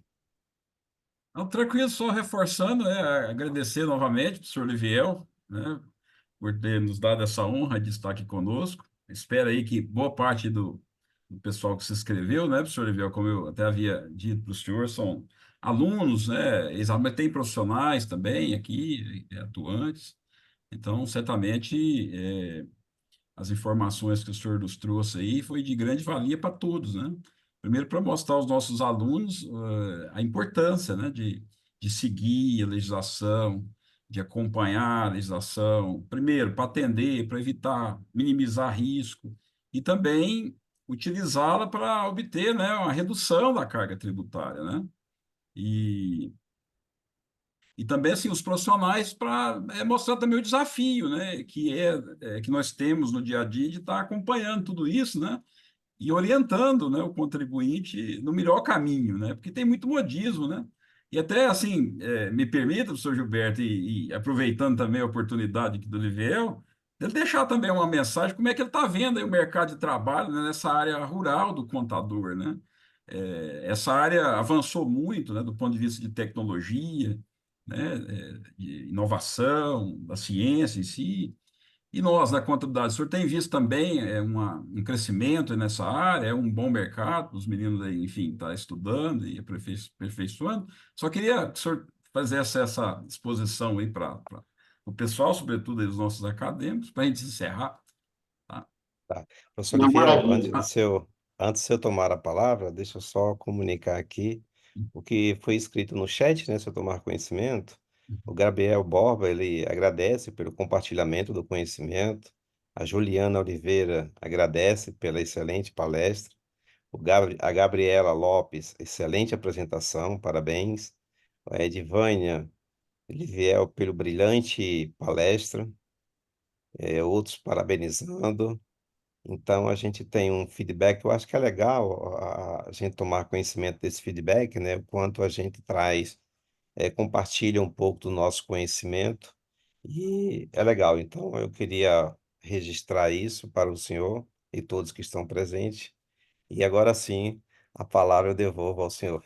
Não, tranquilo, só reforçando, né, agradecer novamente para o senhor Liviel, né, por ter nos dado essa honra de estar aqui conosco. Espero aí que boa parte do pessoal que se inscreveu, né, professor Liviel, como eu até havia dito para o senhor, são alunos, né, mas tem profissionais também aqui, atuantes. Então, certamente, as informações que o senhor nos trouxe aí foi de grande valia para todos, né? Primeiro, para mostrar aos nossos alunos a importância, né, de seguir a legislação, de acompanhar a legislação, primeiro, para atender, para evitar, minimizar risco, e também utilizá-la para obter, né, uma redução da carga tributária, né? E e também, assim, os profissionais para mostrar também o desafio, né, que nós temos no dia a dia de estar acompanhando tudo isso, né, e orientando, né, o contribuinte no melhor caminho, né, porque tem muito modismo, né. E até, assim, me permita, professor Gilberto, e aproveitando também a oportunidade aqui do Liviel, ele deixar também uma mensagem, como é que ele está vendo aí o mercado de trabalho, né, nessa área rural do contador, né. Essa área avançou muito, né, do ponto de vista de tecnologia, né, de inovação, da ciência em si. E nós, na contabilidade, o senhor tem visto também um crescimento nessa área, é um bom mercado, os meninos aí, enfim, estão estudando e aperfeiçoando. Só queria que o senhor fizesse essa exposição aí para o pessoal, sobretudo aí os nossos acadêmicos, para a gente encerrar, tá? Tá. Professor Não, Liviel, maravilha. antes de eu tomar a palavra, deixa eu só comunicar aqui o que foi escrito no chat, né, se eu tomar conhecimento. O Gabriel Borba, ele agradece pelo compartilhamento do conhecimento. A Juliana Oliveira agradece pela excelente palestra. A Gabriela Lopes, excelente apresentação, parabéns. A Edvânia Liviel, pelo brilhante palestra. Outros parabenizando. Então, a gente tem um feedback, eu acho que é legal a gente tomar conhecimento desse feedback, né? O quanto a gente traz, compartilha um pouco do nosso conhecimento, e é legal. Então, eu queria registrar isso para o senhor e todos que estão presentes, e agora sim, a palavra eu devolvo ao senhor.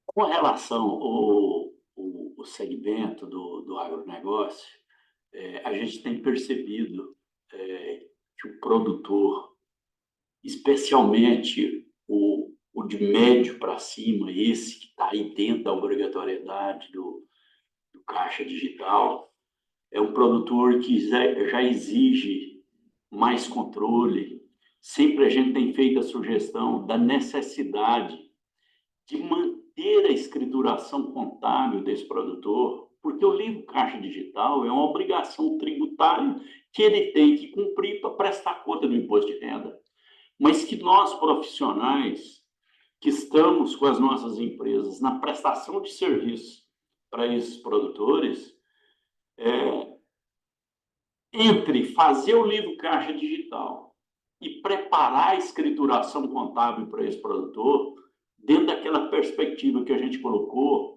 Com relação ao segmento do agronegócio, a gente tem percebido que o produtor, especialmente o de médio para cima, esse que está aí dentro da obrigatoriedade do caixa digital, é um produtor que já exige mais controle. Sempre a gente tem feito a sugestão da necessidade de manter a escrituração contábil desse produtor, porque o livro caixa digital é uma obrigação tributária que ele tem que cumprir para prestar conta do imposto de renda, mas que nós, profissionais, que estamos com as nossas empresas na prestação de serviço para esses produtores, entre fazer o livro caixa digital e preparar a escrituração contábil para esse produtor, dentro daquela perspectiva que a gente colocou,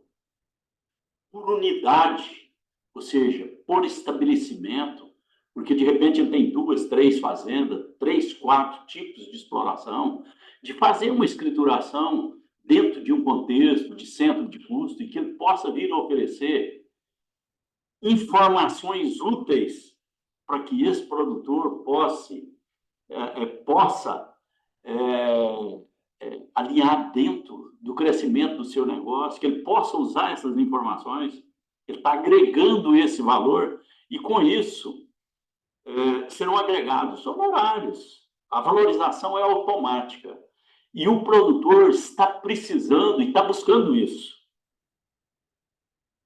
por unidade, ou seja, por estabelecimento, porque de repente ele tem 2, 3 fazendas, 3, 4 tipos de exploração, de fazer uma escrituração dentro de um contexto de centro de custo e que ele possa vir a oferecer informações úteis para que esse produtor possa alinhar dentro do crescimento do seu negócio, que ele possa usar essas informações, ele está agregando esse valor e, com isso, serão agregados honorários. A valorização é automática. E o produtor está precisando e está buscando isso.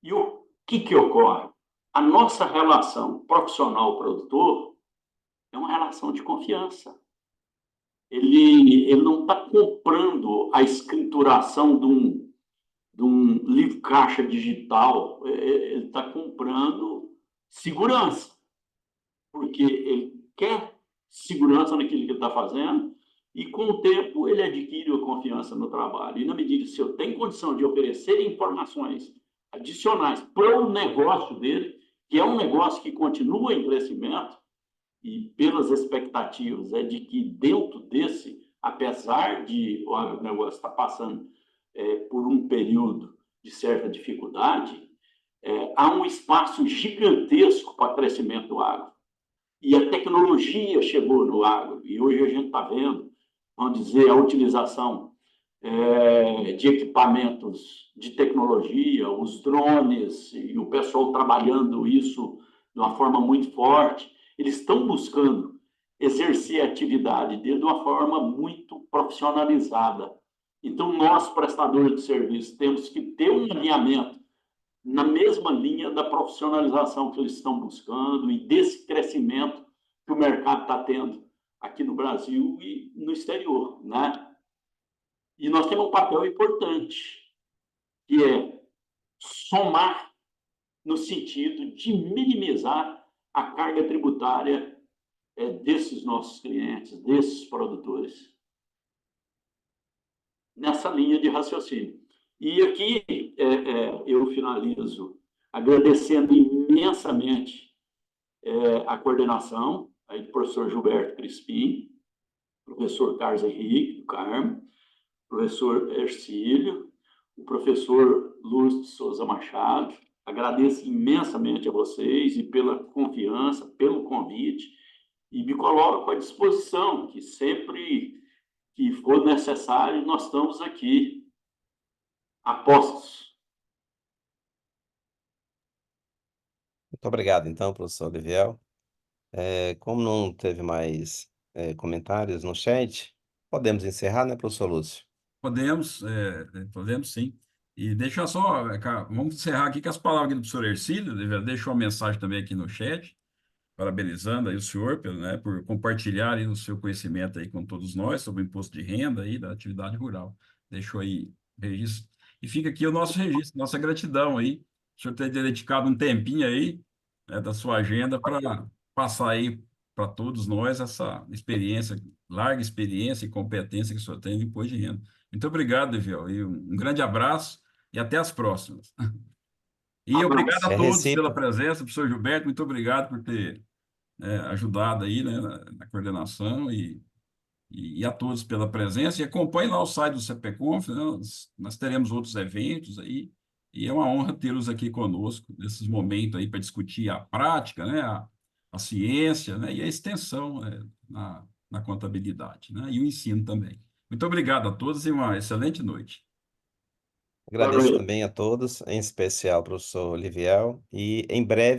E o que ocorre? A nossa relação profissional-produtor é uma relação de confiança. Ele não está comprando a escrituração de um livro caixa digital, ele está comprando segurança, porque ele quer segurança naquilo que ele está fazendo, e com o tempo ele adquire a confiança no trabalho. E na medida que eu tenho condição de oferecer informações adicionais para o negócio dele, que é um negócio que continua em crescimento, e pelas expectativas é de que dentro desse, apesar de o negócio estar passando por um período de certa dificuldade, há um espaço gigantesco para crescimento do agro. E a tecnologia chegou no agro, e hoje a gente está vendo, vamos dizer, a utilização de equipamentos de tecnologia, os drones, e o pessoal trabalhando isso de uma forma muito forte. Eles estão buscando exercer a atividade dele de uma forma muito profissionalizada. Então, nós, prestadores de serviço, temos que ter um alinhamento na mesma linha da profissionalização que eles estão buscando e desse crescimento que o mercado está tendo aqui no Brasil e no exterior, né? E nós temos um papel importante, que é somar no sentido de minimizar a carga tributária desses nossos clientes, desses produtores, nessa linha de raciocínio. E aqui eu finalizo agradecendo imensamente a coordenação aí do professor Gilberto Crispim, professor Carlos Henrique do Carmo, professor Ercílio, o professor Lúcio de Souza Machado. Agradeço imensamente a vocês e pela confiança, pelo convite, e me coloco à disposição, que sempre que for necessário, nós estamos aqui a postos. Muito obrigado, então, professor Oliviel. Como não teve mais comentários no chat, podemos encerrar, né, professor Lúcio? Podemos sim. E deixa só, vamos encerrar aqui com as palavras aqui do professor Ercílio, ele já deixou uma mensagem também aqui no chat, parabenizando aí o senhor por compartilhar aí o seu conhecimento aí com todos nós sobre o imposto de renda aí da atividade rural. Deixou aí registro. E fica aqui o nosso registro, nossa gratidão aí, o senhor ter dedicado um tempinho aí, da sua agenda para passar aí para todos nós essa experiência, larga experiência e competência que o senhor tem em imposto de renda. Muito obrigado, Evel, e um grande abraço e até as próximas. E obrigado a É todos pela recíproco. presença, professor Gilberto, muito obrigado por ter ajudado aí, né, na coordenação e a todos pela presença. E acompanhe lá o site do CPConf, né, nós teremos outros eventos aí, e é uma honra tê-los aqui conosco nesses momentos aí para discutir a prática, né, a ciência, né, e a extensão na contabilidade, né, e o ensino também. Muito obrigado a todos e uma excelente noite. Agradeço também a todos, em especial ao professor Oliviel, e em breve